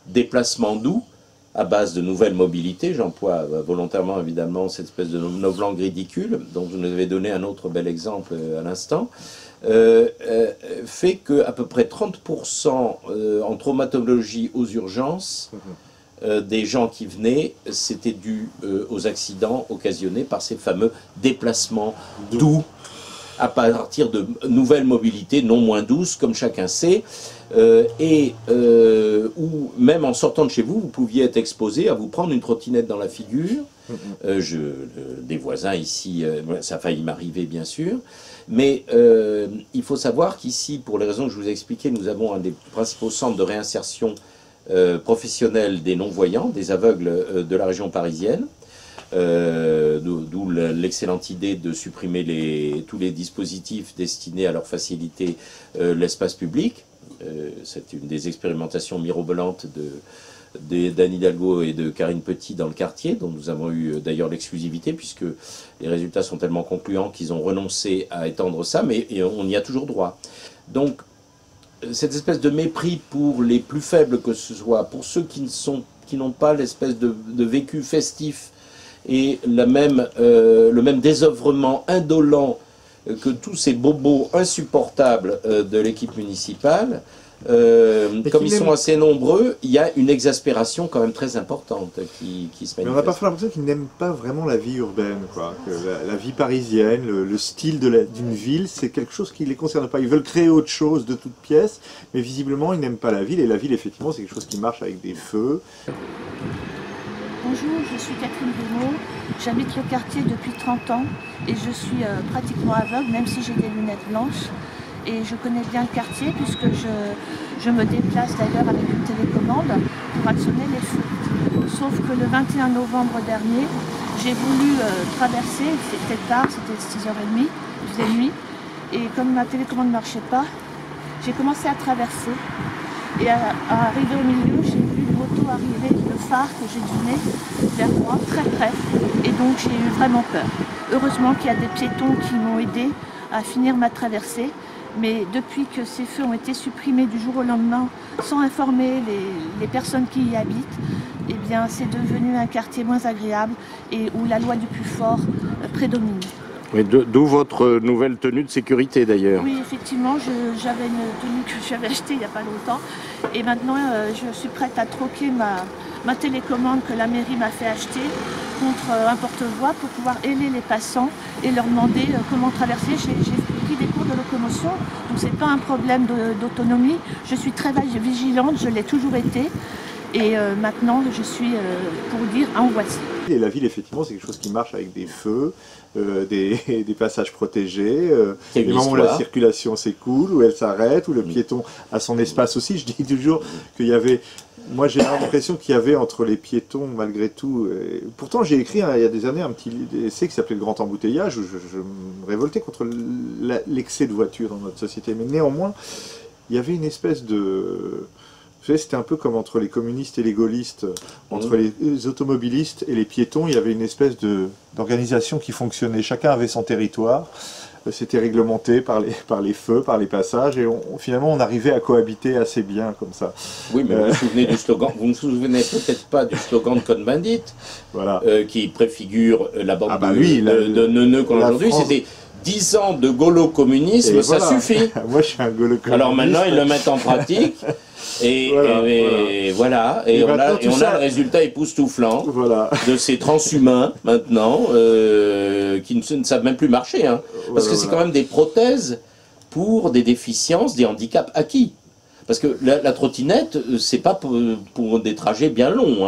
déplacements doux, à base de nouvelles mobilités, j'emploie volontairement évidemment cette espèce de novlangue ridicule, dont vous nous avez donné un autre bel exemple à l'instant, fait qu'à peu près 30% en traumatologie aux urgences, des gens qui venaient, c'était dû aux accidents occasionnés par ces fameux déplacements doux à partir de nouvelles mobilités non moins douces, comme chacun sait, ou même en sortant de chez vous, vous pouviez être exposé à vous prendre une trottinette dans la figure. Des voisins ici, ça a failli m'arriver bien sûr, mais il faut savoir qu'ici, pour les raisons que je vous ai expliquées, nous avons un des principaux centres de réinsertion professionnels des non-voyants, des aveugles de la région parisienne, d'où l'excellente idée de supprimer tous les dispositifs destinés à leur faciliter l'espace public. C'est une des expérimentations mirobolantes d'Anne Hidalgo et de Karine Petit dans le quartier, dont nous avons eu d'ailleurs l'exclusivité, puisque les résultats sont tellement concluants qu'ils ont renoncé à étendre ça, mais on y a toujours droit. Donc, cette espèce de mépris pour les plus faibles que ce soit, pour ceux qui n'ont pas l'espèce de vécu festif et le même désœuvrement indolent que tous ces bobos insupportables de l'équipe municipale, comme ils sont assez nombreux, il y a une exaspération quand même très importante qui se manifeste. Mais on a parfois l'impression qu'ils n'aiment pas vraiment la vie urbaine, quoi. Que la vie parisienne, le style d'une ville, c'est quelque chose qui ne les concerne pas. Ils veulent créer autre chose de toute pièce, mais visiblement ils n'aiment pas la ville, et la ville effectivement c'est quelque chose qui marche avec des feux. Bonjour, je suis Catherine Bruno, j'habite le quartier depuis 30 ans et je suis pratiquement aveugle, même si j'ai des lunettes blanches. Et je connais bien le quartier puisque je me déplace d'ailleurs avec une télécommande pour actionner les feux. Sauf que le 21 novembre dernier, j'ai voulu traverser, c'était tard, c'était 6h30, il faisait nuit, et comme ma télécommande ne marchait pas, j'ai commencé à traverser. Et à arriver au milieu, j'ai vu une moto arriver, le phare que j'ai tourné vers moi, très près, et donc j'ai eu vraiment peur. Heureusement qu'il y a des piétons qui m'ont aidé à finir ma traversée. Mais depuis que ces feux ont été supprimés du jour au lendemain, sans informer les personnes qui y habitent, eh bien c'est devenu un quartier moins agréable et où la loi du plus fort prédomine. Oui, d'où votre nouvelle tenue de sécurité d'ailleurs. Oui, effectivement, j'avais une tenue que j'avais achetée il n'y a pas longtemps. Et maintenant, je suis prête à troquer ma télécommande que la mairie m'a fait acheter contre un porte-voix pour pouvoir aider les passants et leur demander comment traverser. J'ai pris des cours de locomotion, donc ce n'est pas un problème d'autonomie. Je suis très vigilante, je l'ai toujours été. Et maintenant, je suis, pour dire, en voici. Et la ville, effectivement, c'est quelque chose qui marche avec des feux, des passages protégés, des moments où la circulation s'écoule, où elle s'arrête, où le piéton a son espace aussi. Je dis toujours qu'il y avait... Moi, j'ai l'impression qu'il y avait entre les piétons, malgré tout... Pourtant, j'ai écrit il y a des années un petit essai qui s'appelait « Le grand embouteillage », où je me révoltais contre l'excès de voitures dans notre société. Mais néanmoins, il y avait une espèce de... Vous savez, c'était un peu comme entre les communistes et les gaullistes, entre les automobilistes et les piétons, il y avait une espèce d'organisation qui fonctionnait. Chacun avait son territoire, c'était réglementé par les feux, par les passages, et finalement on arrivait à cohabiter assez bien comme ça. Oui, mais vous vous souvenez du slogan, vous ne vous souvenez peut-être pas du slogan de Cohn-Bendit, voilà. Qui préfigure la bande oui, de Neuneu qu'on a aujourd'hui, c'était 10 ans de gaulo-communisme, ça suffit. Moi je suis un gaulo-communiste. Alors maintenant ils le mettent en pratique. Et voilà, et on a le résultat époustouflant de ces transhumains maintenant qui ne savent même plus marcher, hein, parce que c'est quand même des prothèses pour des déficiences, des handicaps acquis. Parce que la trottinette, c'est pas pour des trajets bien longs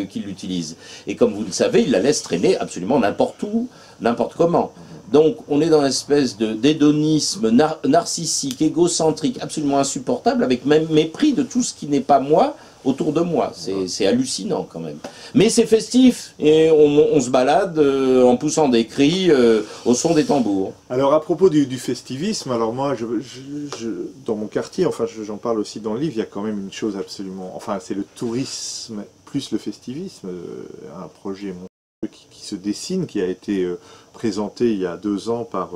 qu'ils l'utilisent. Et comme vous le savez, ils la laissent traîner absolument n'importe où, n'importe comment. Donc on est dans une espèce d'hédonisme narcissique, égocentrique, absolument insupportable, avec même mépris de tout ce qui n'est pas moi autour de moi. C'est hallucinant quand même. Mais c'est festif, et on se balade en poussant des cris au son des tambours. Alors à propos du festivisme, alors moi, dans mon quartier, enfin j'en parle aussi dans le livre, il y a quand même une chose absolument... Enfin c'est le tourisme plus le festivisme, un projet qui se dessine, qui a été présenté il y a 2 ans par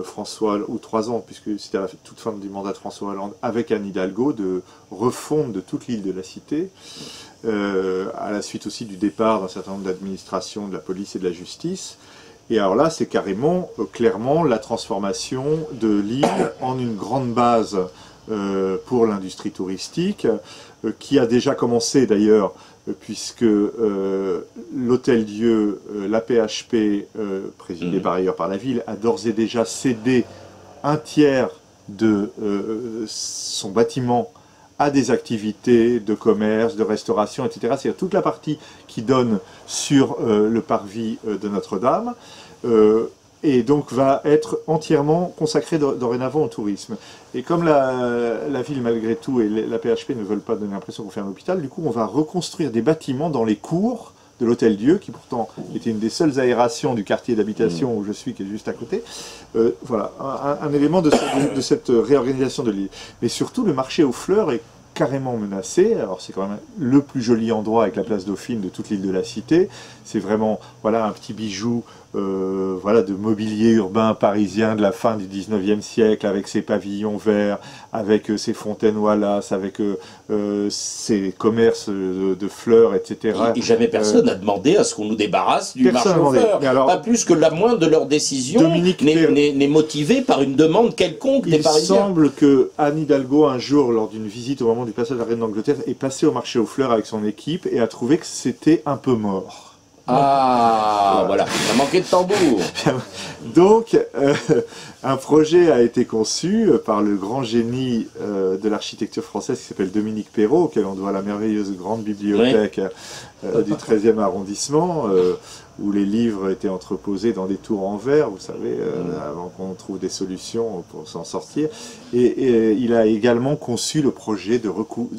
François, ou 3 ans, puisque c'était à la toute fin du mandat de François Hollande, avec Anne Hidalgo, de refonte de toute l'île de la Cité, à la suite aussi du départ d'un certain nombre d'administrations, de la police et de la justice. Et alors là, c'est carrément, clairement, la transformation de l'île en une grande base pour l'industrie touristique, qui a déjà commencé d'ailleurs, puisque l'Hôtel-Dieu, la PHP, présidée par ailleurs par la ville, a d'ores et déjà cédé 1/3 de son bâtiment à des activités de commerce, de restauration, etc. C'est-à-dire toute la partie qui donne sur le parvis de Notre-Dame, et donc va être entièrement consacrée dorénavant au tourisme. Et comme la ville, malgré tout, et la PHP ne veulent pas donner l'impression qu'on fait un hôpital, du coup on va reconstruire des bâtiments dans les cours de l'Hôtel-Dieu, qui pourtant était une des seules aérations du quartier d'habitation où je suis, qui est juste à côté. Voilà, un élément de cette réorganisation de l'île. Mais surtout, le marché aux fleurs est carrément menacé. Alors c'est quand même le plus joli endroit avec la place Dauphine de toute l'île de la Cité. C'est vraiment, voilà, un petit bijou voilà, de mobilier urbain parisien de la fin du 19e siècle, avec ses pavillons verts, avec ses fontaines Wallace, avec ses commerces de fleurs, etc. Et jamais personne n'a demandé à ce qu'on nous débarrasse du marché aux fleurs. Alors, pas plus que la moindre de leurs décisions n'est motivée par une demande quelconque des Parisiens. Il semble que Anne Hidalgo, un jour, lors d'une visite au moment du passage de la Reine d'Angleterre, est passée au marché aux fleurs avec son équipe et a trouvé que c'était un peu mort. Ah, voilà, ça manquait de tambour. Donc, un projet a été conçu par le grand génie de l'architecture française qui s'appelle Dominique Perrault, auquel on doit la merveilleuse grande bibliothèque du 13e arrondissement, où les livres étaient entreposés dans des tours en verre, vous savez, avant qu'on trouve des solutions pour s'en sortir. Et il a également conçu le projet de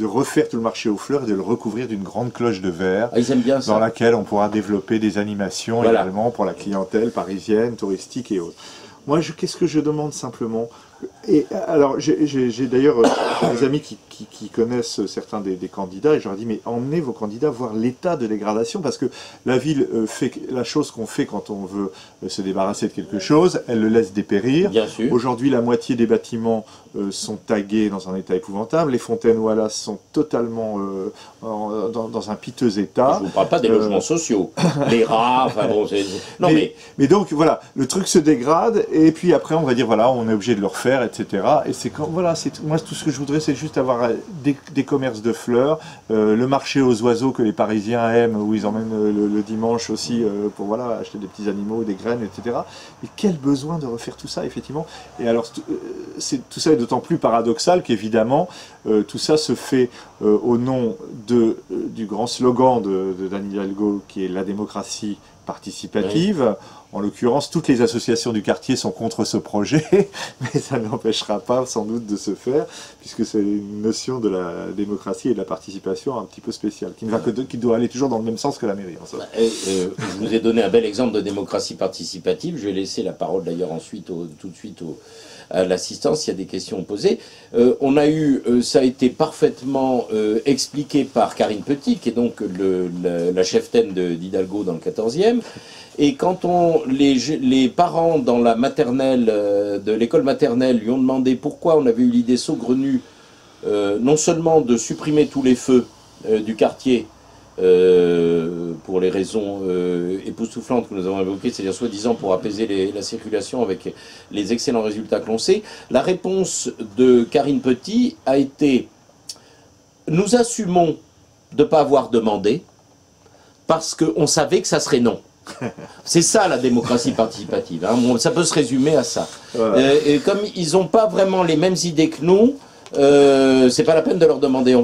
refaire tout le marché aux fleurs et de le recouvrir d'une grande cloche de verre, dans laquelle on pourra développer des animations également pour la clientèle parisienne, touristique et autres. Moi, qu'est-ce que je demande simplement? Et alors, j'ai d'ailleurs des amis qui connaissent certains des candidats, et je leur dis, mais emmenez vos candidats voir l'état de dégradation, parce que la ville fait la chose qu'on fait quand on veut se débarrasser de quelque chose, elle le laisse dépérir. Aujourd'hui, la moitié des bâtiments sont tagués dans un état épouvantable, les fontaines Wallace sont totalement dans un piteux état. Je ne vous parle pas des logements sociaux, les rats, enfin bon, non mais donc, voilà, le truc se dégrade, et puis après, on va dire, voilà, on est obligé de le refaire, etc. Et c'est quand, voilà, moi tout ce que je voudrais, c'est juste avoir des commerces de fleurs, le marché aux oiseaux que les Parisiens aiment, où ils emmènent le dimanche aussi pour voilà, acheter des petits animaux, des graines, etc. Et quel besoin de refaire tout ça, effectivement. Et alors, tout ça est d'autant plus paradoxal qu'évidemment, tout ça se fait au nom du grand slogan de Dan Hidalgo, qui est la démocratie participative. En l'occurrence, toutes les associations du quartier sont contre ce projet, mais ça n'empêchera pas sans doute de se faire, puisque c'est une notion de la démocratie et de la participation un petit peu spéciale, qui doit aller toujours dans le même sens que la mairie. Je vous ai donné un bel exemple de démocratie participative. Je vais laisser la parole d'ailleurs ensuite, tout de suite à l'assistance, s'il y a des questions posées. On a eu, ça a été parfaitement expliqué par Karine Petit, qui est donc la cheftaine d'Hidalgo dans le 14e. Et quand les parents dans la maternelle, de l'école maternelle, lui ont demandé pourquoi on avait eu l'idée saugrenue, non seulement de supprimer tous les feux du quartier, pour les raisons époustouflantes que nous avons évoquées, c'est-à-dire soi-disant pour apaiser la circulation avec les excellents résultats que l'on sait, la réponse de Karine Petit a été « Nous assumons de ne pas avoir demandé parce qu'on savait que ça serait non ». C'est ça la démocratie participative, hein. Bon, ça peut se résumer à ça. Et comme ils n'ont pas vraiment les mêmes idées que nous, c'est pas la peine de leur demander.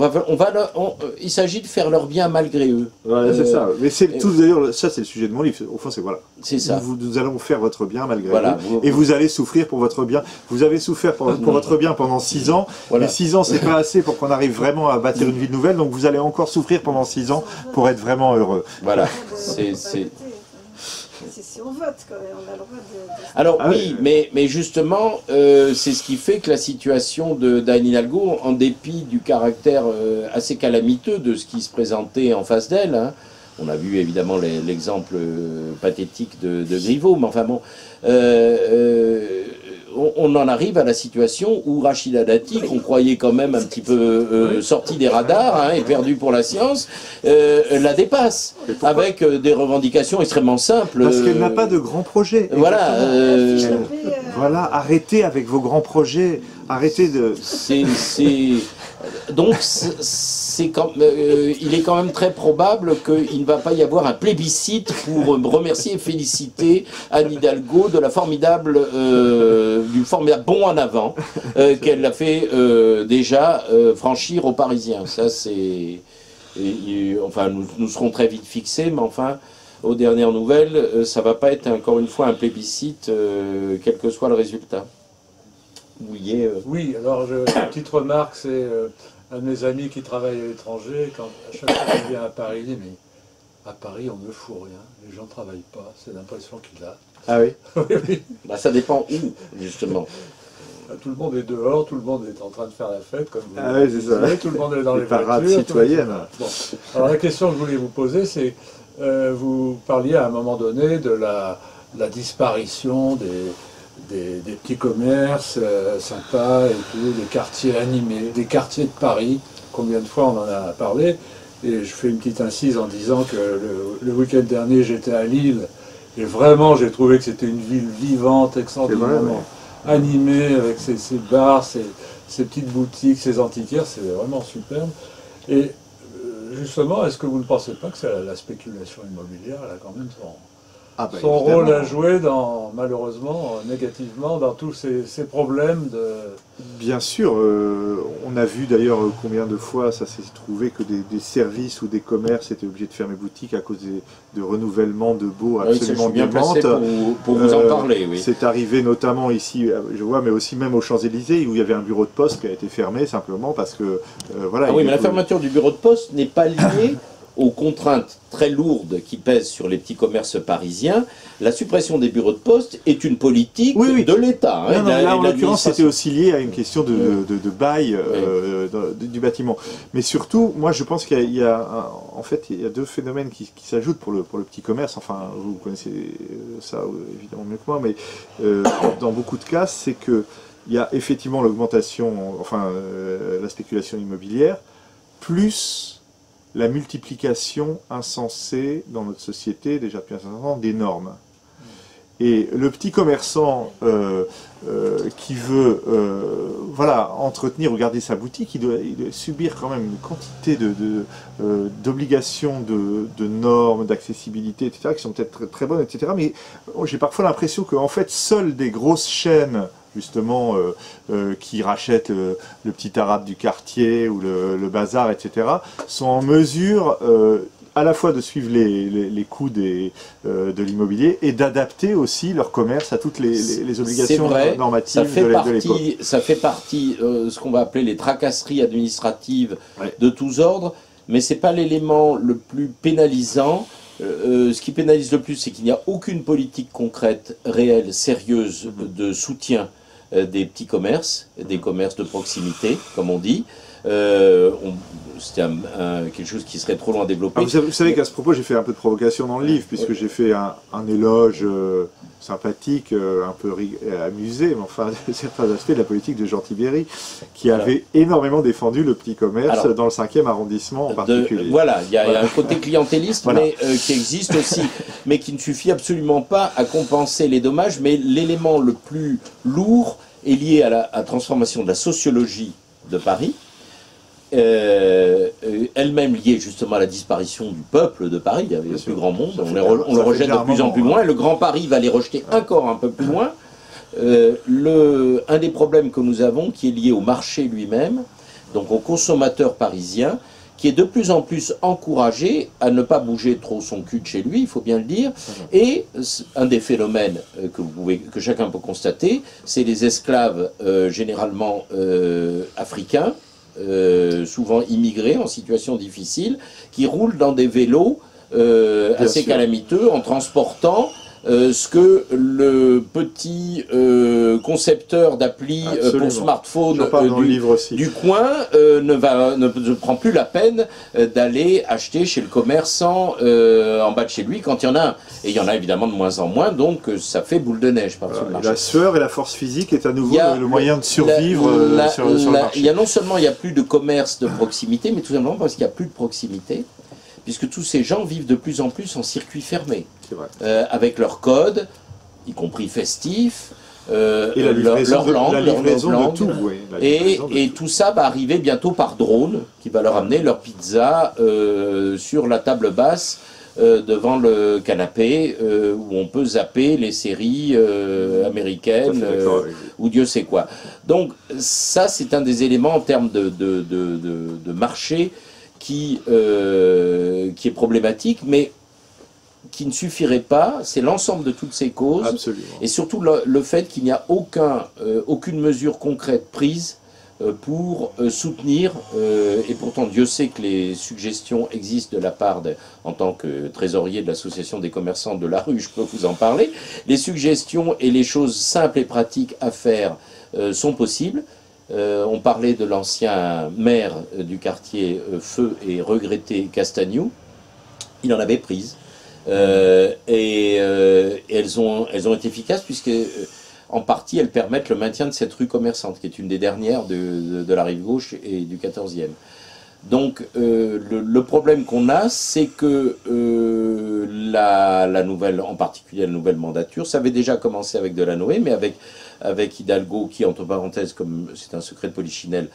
Il s'agit de faire leur bien malgré eux. Voilà, c'est ça. Mais c'est tout d'ailleurs, ça c'est le sujet de mon livre. Au fond, c'est voilà. C'est ça. Nous allons faire votre bien malgré vous. Et vous allez souffrir pour votre bien. Vous avez souffert pour votre bien pendant 6 ans. Voilà. Mais 6 ans, c'est pas assez pour qu'on arrive vraiment à bâtir une vie nouvelle. Donc vous allez encore souffrir pendant 6 ans pour être vraiment heureux. Voilà. Si on vote, quand même, on a le droit de... Alors oui, mais justement, c'est ce qui fait que la situation d'Anne Hidalgo, en dépit du caractère assez calamiteux de ce qui se présentait en face d'elle, hein, on a vu évidemment l'exemple pathétique de Griveaux, mais enfin bon, on en arrive à la situation où Rachida Dati, qu'on croyait quand même un petit peu sorti des radars, hein, et perdu pour la science, la dépasse, avec des revendications extrêmement simples. Parce qu'elle n'a pas de grands projets. Voilà. Voilà, arrêtez avec vos grands projets, arrêtez de... Donc, il est quand même très probable qu'il ne va pas y avoir un plébiscite pour remercier et féliciter Anne Hidalgo de la du formidable bond en avant qu'elle a fait déjà franchir aux Parisiens. Ça, c'est... Enfin, nous serons très vite fixés, mais enfin, aux dernières nouvelles, ça ne va pas être encore une fois un plébiscite, quel que soit le résultat. Oui, alors une petite remarque, c'est un de mes amis qui travaille à l'étranger, à chaque fois qu'il vient à Paris, il dit mais À Paris, on ne fout rien. Les gens ne travaillent pas. C'est l'impression qu'il a. Ah oui. Oui, oui. Bah, ça dépend où, justement. Tout le monde est dehors, tout le monde est en train de faire la fête, comme vous Ah oui, c'est ça. disiez, tout le monde est dans les parades voitures. citoyennes. Bon. Alors la question que je voulais vous poser, c'est, vous parliez à un moment donné de la disparition des petits commerces sympas et tout, des quartiers animés, des quartiers de Paris. Combien de fois on en a parlé? Et je fais une petite incise en disant que le week-end dernier, j'étais à Lille, et vraiment j'ai trouvé que c'était une ville vivante, extraordinairement animée, avec ses bars, ses petites boutiques, ses antiquaires, c'est vraiment superbe. Et justement, est-ce que vous ne pensez pas que c'est la spéculation immobilière, elle a quand même son rôle à jouer, malheureusement, négativement, dans tous ces problèmes de... Bien sûr, on a vu d'ailleurs combien de fois ça s'est trouvé que des services ou des commerces étaient obligés de fermer boutique à cause de renouvellement de baux absolument bien placé pour vous en parler. Oui. C'est arrivé notamment ici, je vois, mais aussi même aux Champs-Élysées, où il y avait un bureau de poste qui a été fermé simplement parce que... voilà. Ah oui, mais la fermeture du bureau de poste n'est pas liée aux contraintes très lourdes qui pèsent sur les petits commerces parisiens. La suppression des bureaux de poste est une politique de l'État. Non, là, en l'occurrence, c'était aussi lié à une question de bail du bâtiment. Mais surtout, moi, je pense qu'il y a en fait, il y a deux phénomènes qui s'ajoutent pour le petit commerce. Enfin, vous connaissez ça évidemment mieux que moi, mais dans beaucoup de cas, c'est que il y a effectivement l'augmentation, enfin, la spéculation immobilière, plus la multiplication insensée dans notre société, déjà depuis un certain temps, des normes. Et le petit commerçant qui veut voilà, entretenir ou garder sa boutique, il doit subir quand même une quantité d'obligations, de normes, d'accessibilité, etc., qui sont peut-être très, très bonnes, etc. Mais j'ai parfois l'impression qu'en fait, seules des grosses chaînes justement qui rachètent le petit arabe du quartier ou le bazar, etc., sont en mesure à la fois de suivre les coûts de l'immobilier et d'adapter aussi leur commerce à toutes les obligations normatives de l'époque. Ça fait partie ce qu'on va appeler les tracasseries administratives de tous ordres, mais ce n'est pas l'élément le plus pénalisant. Ce qui pénalise le plus, c'est qu'il n'y a aucune politique concrète, réelle, sérieuse de soutien des petits commerces, des commerces de proximité, comme on dit. C'était quelque chose qui serait trop loin développé. Vous savez qu'à ce propos, j'ai fait un peu de provocation dans le livre, puisque j'ai fait un éloge sympathique, un peu amusé, mais enfin, certains aspects de la politique de Jean Tibéry, qui avait énormément défendu le petit commerce dans le 5e arrondissement en particulier. Voilà, il y a un côté clientéliste, mais qui existe aussi, mais qui ne suffit absolument pas à compenser les dommages. Mais l'élément le plus lourd est lié à la transformation de la sociologie de Paris, elle-même liée justement à la disparition du peuple de Paris. Il y avait le plus grand monde, on le rejette de plus en plus loin, le Grand Paris va les rejeter encore un peu plus loin. Un des problèmes que nous avons, qui est lié au marché lui-même, donc aux consommateurs parisiens, qui est de plus en plus encouragé à ne pas bouger trop son cul de chez lui, il faut bien le dire. Et un des phénomènes que chacun peut constater, c'est les esclaves généralement africains, souvent immigrés en situation difficile, qui roulent dans des vélos assez calamiteux en transportant ce que le petit concepteur d'appli pour smartphone du coin ne prend plus la peine d'aller acheter chez le commerçant en bas de chez lui quand il y en a un. Et il y en a évidemment de moins en moins, donc ça fait boule de neige par-dessus le marché. La sueur et la force physique est à nouveau le moyen de survivre sur le marché. Il y a non seulement il n'y a plus de commerce de proximité, mais tout simplement parce qu'il n'y a plus de proximité, puisque tous ces gens vivent de plus en plus en circuit fermé, avec leur code, y compris festif, leur langue, et tout ça va arriver bientôt par drone, qui va leur amener leur pizza sur la table basse, devant le canapé, où on peut zapper les séries américaines, ou Dieu sait quoi. Donc ça, c'est un des éléments en termes de marché qui est problématique, mais qui ne suffirait pas. C'est l'ensemble de toutes ces causes, et surtout le fait qu'il n'y a aucune mesure concrète prise pour soutenir, et pourtant Dieu sait que les suggestions existent de la part, en tant que trésorier de l'association des commerçants de la rue, je peux vous en parler, les suggestions et les choses simples et pratiques à faire sont possibles. On parlait de l'ancien maire du quartier Feu et regretté Castagnou, il en avait prise, et elles ont été efficaces puisque en partie, elles permettent le maintien de cette rue commerçante, qui est une des dernières de la rive gauche et du 14e. Donc, le problème qu'on a, c'est que la nouvelle, en particulier la nouvelle mandature, ça avait déjà commencé avec Delanoë, mais avec Hidalgo, qui, entre parenthèses, comme c'est un secret de polichinelle,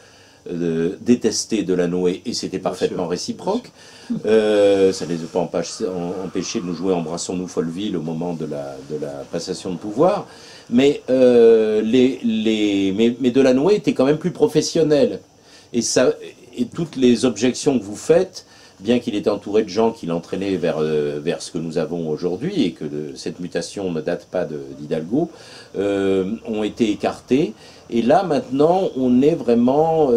détestait Delanoë, et c'était parfaitement réciproque. Ça ne les a pas empêchés de nous jouer Embrassons-nous Folleville au moment de la passation de pouvoir. Mais Delanoë était quand même plus professionnel. Et toutes les objections que vous faites, bien qu'il était entouré de gens qui l'entraînaient vers ce que nous avons aujourd'hui, et que cette mutation ne date pas d'Hidalgo, ont été écartées. Et là, maintenant, on est vraiment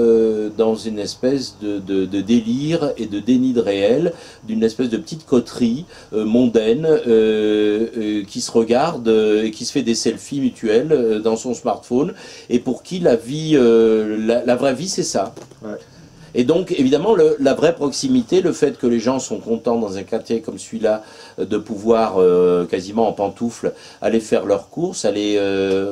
dans une espèce de délire et de déni de réel, d'une espèce de petite coterie mondaine qui se regarde et qui se fait des selfies mutuels dans son smartphone, et pour qui la vie, la vraie vie, c'est ça. Ouais. Et donc, évidemment, la vraie proximité, le fait que les gens sont contents dans un quartier comme celui-là de pouvoir, quasiment en pantoufles, aller faire leurs courses, aller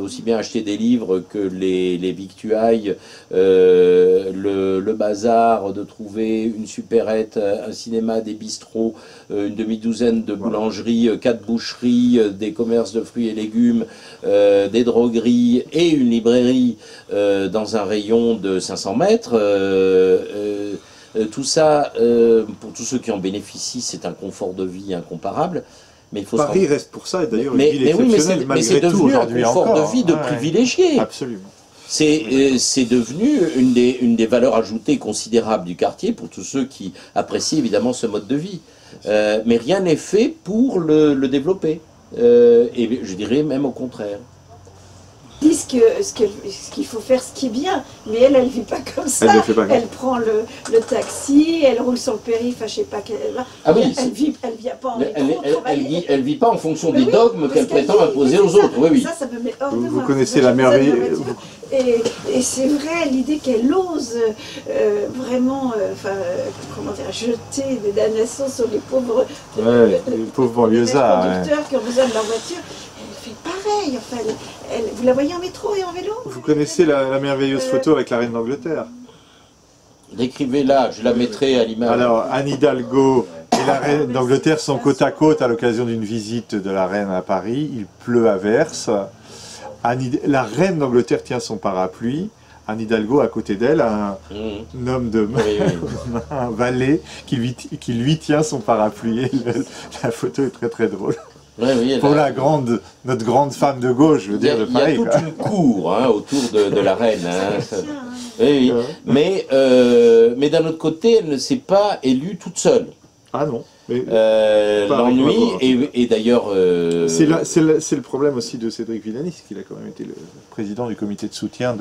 aussi bien acheter des livres que les victuailles, le bazar, de trouver une supérette, un cinéma, des bistrots, une demi-douzaine de boulangeries, 4 boucheries, des commerces de fruits et légumes, des drogueries et une librairie dans un rayon de 500 mètres. Tout ça, pour tous ceux qui en bénéficient, c'est un confort de vie incomparable. Mais il faut Paris reste pour ça, et d'ailleurs une ville exceptionnelle malgré tout aujourd'hui encore. C'est devenu un confort de vie de privilégié. Absolument. C'est devenu une des valeurs ajoutées considérables du quartier pour tous ceux qui apprécient évidemment ce mode de vie. Mais rien n'est fait pour le développer. Et je dirais même au contraire. Disent ce qu'il faut faire, ce qui est bien, mais elle vit pas comme ça. Elle prend le taxi, elle roule sur le périph', je sais pas quelle. Ah oui, elle vit pas en métro. Elle vit pas en fonction des dogmes qu'elle prétend imposer aux autres. Oui, oui. Ça me met hors de moi. Vous connaissez la merveille. Et c'est vrai, l'idée qu'elle ose vraiment, comment dire, jeter des damnations sur les pauvres, banlieusards, conducteurs qui ont besoin de leur voiture. Elle fait pareil. Enfin, vous la voyez en métro et en vélo? Vous connaissez la merveilleuse photo avec la reine d'Angleterre? Décrivez-la, je la mettrai à l'image. Alors, Anne Hidalgo et la reine d'Angleterre sont côte à côte à l'occasion d'une visite de la reine à Paris. Il pleut à verse. La reine d'Angleterre tient son parapluie. Anne Hidalgo, à côté d'elle, un homme de un valet qui lui tient son parapluie. La photo est très très drôle. Pour notre grande femme de gauche, je veux dire, de Paris. Il y a toute une cour autour de la reine. Oui. Mais d'un autre côté, elle ne s'est pas élue toute seule. Ah non. L'ennui, et d'ailleurs... C'est le problème aussi de Cédric Villani, qu'il a quand même été le président du comité de soutien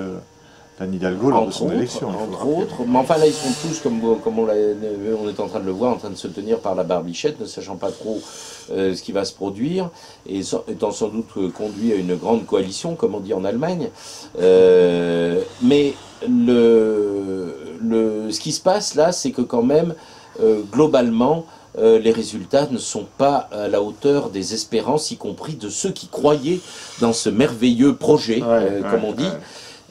d'Anne Hidalgo lors de son élection. Entre autres, mais enfin là ils sont tous, comme on est en train de le voir, en train de se tenir par la barbichette, ne sachant pas trop ce qui va se produire, et étant sans doute conduit à une grande coalition, comme on dit en Allemagne. Mais ce qui se passe là, c'est que quand même, globalement, les résultats ne sont pas à la hauteur des espérances, y compris de ceux qui croyaient dans ce merveilleux projet, comme on dit.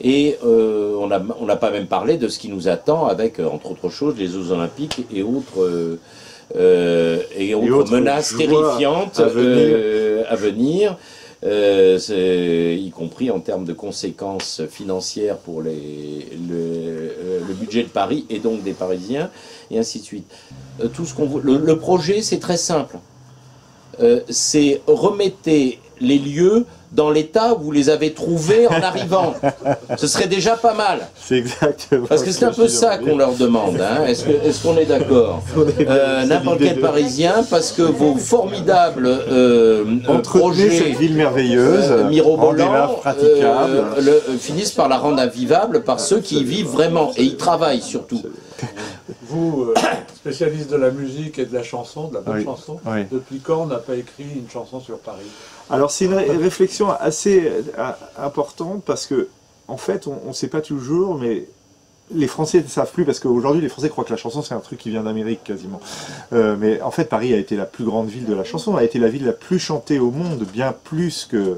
Et on n'a pas même parlé de ce qui nous attend avec, entre autres choses, les Jeux Olympiques et autres menaces terrifiantes à venir, y compris en termes de conséquences financières pour le budget de Paris et donc des Parisiens, et ainsi de suite. Le projet, c'est très simple. C'est remettez les lieux dans l'état où vous les avez trouvés en arrivant. Ce serait déjà pas mal. C'est exactement. Parce que c'est un peu ça qu'on leur demande. Hein. Est-ce qu'on est d'accord? N'importe quel Parisien, parce que vos formidables entretenez cette ville merveilleuse, mirobolants, finissent par la rendre invivable par ceux qui y vivent vraiment et y travaillent surtout. Vous, spécialiste de la musique et de la chanson, de la bonne chanson, depuis quand on n'a pas écrit une chanson sur Paris? Alors c'est une réflexion assez importante parce que, en fait, on ne sait pas toujours, mais les Français ne savent plus, parce qu'aujourd'hui les Français croient que la chanson c'est un truc qui vient d'Amérique quasiment. Mais en fait Paris a été la plus grande ville de la chanson, a été la ville la plus chantée au monde, bien plus que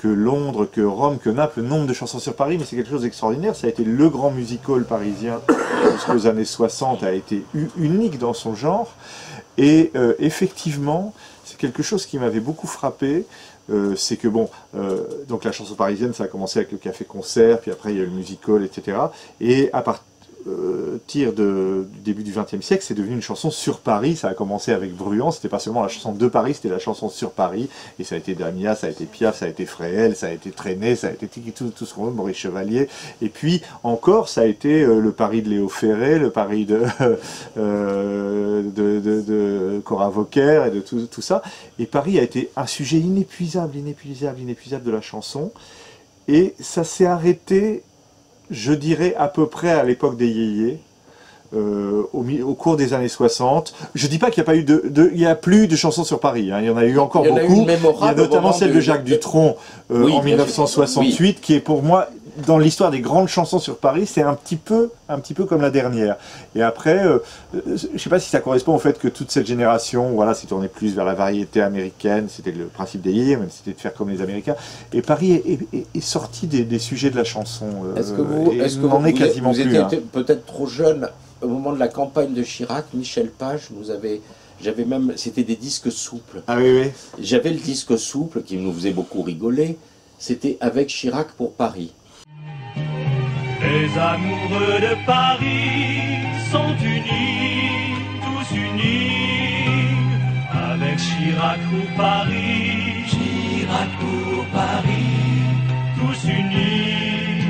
Londres, que Rome, que Naples. Le nombre de chansons sur Paris, mais c'est quelque chose d'extraordinaire. Ça a été le grand musical parisien jusqu'aux années 60, a été unique dans son genre. Et effectivement, c'est quelque chose qui m'avait beaucoup frappé. C'est que bon, donc la chanson parisienne, ça a commencé avec le café-concert, puis après il y a eu le musical, etc. Et à partir du début du XXe siècle, c'est devenu une chanson sur Paris. Ça a commencé avec Bruant, c'était pas seulement la chanson de Paris, c'était la chanson sur Paris. Et ça a été Damia, ça a été Piaf, ça a été Fréhel, ça a été Trenet, ça a été tout ce qu'on veut, Maurice Chevalier. Et puis encore, ça a été le Paris de Léo Ferré, le Paris de Cora Vauquer et de tout ça. Et Paris a été un sujet inépuisable de la chanson. Et ça s'est arrêté, je dirais, à peu près à l'époque des yéyés, au cours des années 60. Je dis pas qu'il n'y a pas eu il y a plus de chansons sur Paris, hein. Il y en a eu encore beaucoup. Il y a notamment celle de Jacques Dutronc en 1968, qui est pour moi, dans l'histoire des grandes chansons sur Paris, c'est un petit peu comme la dernière. Et après, je ne sais pas si ça correspond au fait que toute cette génération, voilà, s'est tournée plus vers la variété américaine. C'était le principe des yéyés, même c'était de faire comme les Américains. Et Paris est sorti des sujets de la chanson. Est-ce que vous étiez peut-être trop jeune au moment de la campagne de Chirac? Michel Page, j'avais même, c'était des disques souples. Ah oui, oui. J'avais le disque souple qui nous faisait beaucoup rigoler. C'était Avec Chirac pour Paris. Les amoureux de Paris sont unis, tous unis, avec Chirac pour Paris, Chirac pour Paris, tous unis.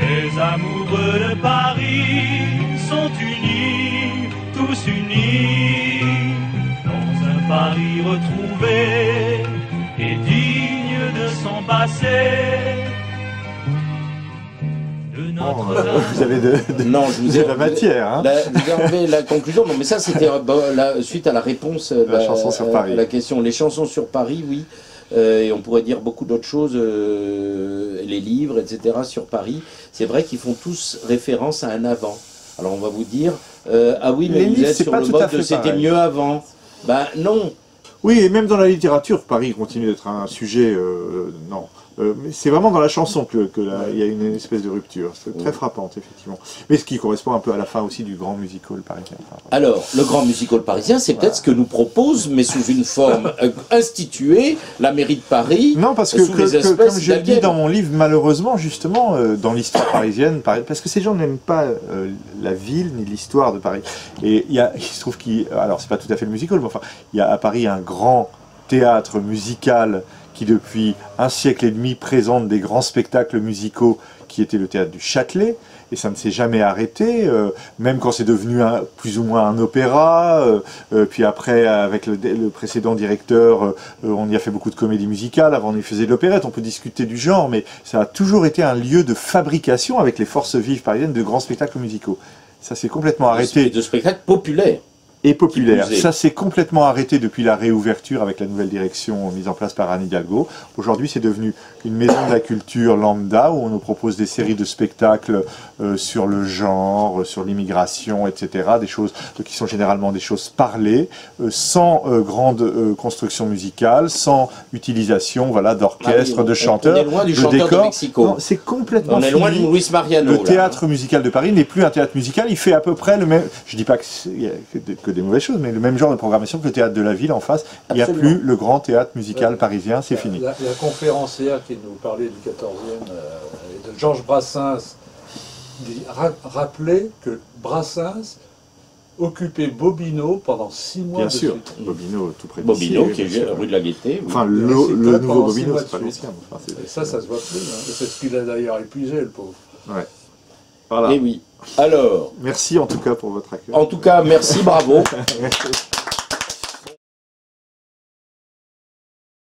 Les amoureux de Paris sont unis, tous unis, dans un Paris retrouvé et digne de son passé. Vous avez non, je vous ai la matière. Hein. Vous avez la conclusion. Non, mais ça, c'était suite à la réponse chanson sur Paris. La question. Les chansons sur Paris, oui. Et on pourrait dire beaucoup d'autres choses, les livres, etc. sur Paris. C'est vrai qu'ils font tous référence à un avant. Alors on va vous dire, ah oui, mais vous êtes sur le mode de c'était mieux avant. Ben non. Oui, et même dans la littérature, Paris continue d'être un sujet, non. C'est vraiment dans la chanson qu'il y a une espèce de rupture. C'est très frappante, effectivement. Mais ce qui correspond un peu à la fin aussi du grand musical parisien. Enfin, alors, le grand musical parisien, c'est peut-être ce que nous propose, mais sous une forme instituée, la mairie de Paris. Non, parce que comme je le dis dans mon livre, malheureusement, justement, dans l'histoire parisienne, parce que ces gens n'aiment pas la ville ni l'histoire de Paris. Et il se trouve alors c'est pas tout à fait le musical, mais enfin, il y a à Paris un grand théâtre musical qui depuis un siècle et demi présente des grands spectacles musicaux, qui était le théâtre du Châtelet, et ça ne s'est jamais arrêté, même quand c'est devenu plus ou moins un opéra, puis après avec le précédent directeur, on y a fait beaucoup de comédie musicale, avant on y faisait de l'opérette, on peut discuter du genre, mais ça a toujours été un lieu de fabrication avec les forces vives parisiennes de grands spectacles musicaux. Ça s'est complètement arrêté. De spectacles populaires. Et populaire. Ça s'est complètement arrêté depuis la réouverture avec la nouvelle direction mise en place par Anne Hidalgo. Aujourd'hui, c'est devenu une maison de la culture lambda où on nous propose des séries de spectacles sur le genre, sur l'immigration, etc. Des choses qui sont généralement des choses parlées, sans grande construction musicale, sans utilisation d'orchestre, de chanteurs, on est loin du de chanteur décors. de Mexico. Non, c'est complètement on est loin de Luis Mariano. Le théâtre musical de Paris n'est plus un théâtre musical. Il fait à peu près le même. Je dis pas qu'il y a que des mauvaises choses, mais le même genre de programmation que le théâtre de la ville en face. Il n'y a plus le grand théâtre musical parisien, c'est fini. La conférencière qui nous parlait du 14e, de Georges Brassens, rappelait que Brassens occupé Bobino pendant 6 mois Bien de sûr, suite. Bobino, tout près Bobino, d'ici, qui est rue de la Gaîté. Oui. Enfin, Il est le resté nouveau pendant 6 Bobino, mois c'est pas de suite. l'ancien. Enfin, Et ça se voit plus. Hein. C'est ce qu'il a d'ailleurs épuisé, le pauvre. Ouais. Voilà. Et oui. Alors, Merci en tout cas pour votre accueil. en tout cas, merci, bravo. Merci.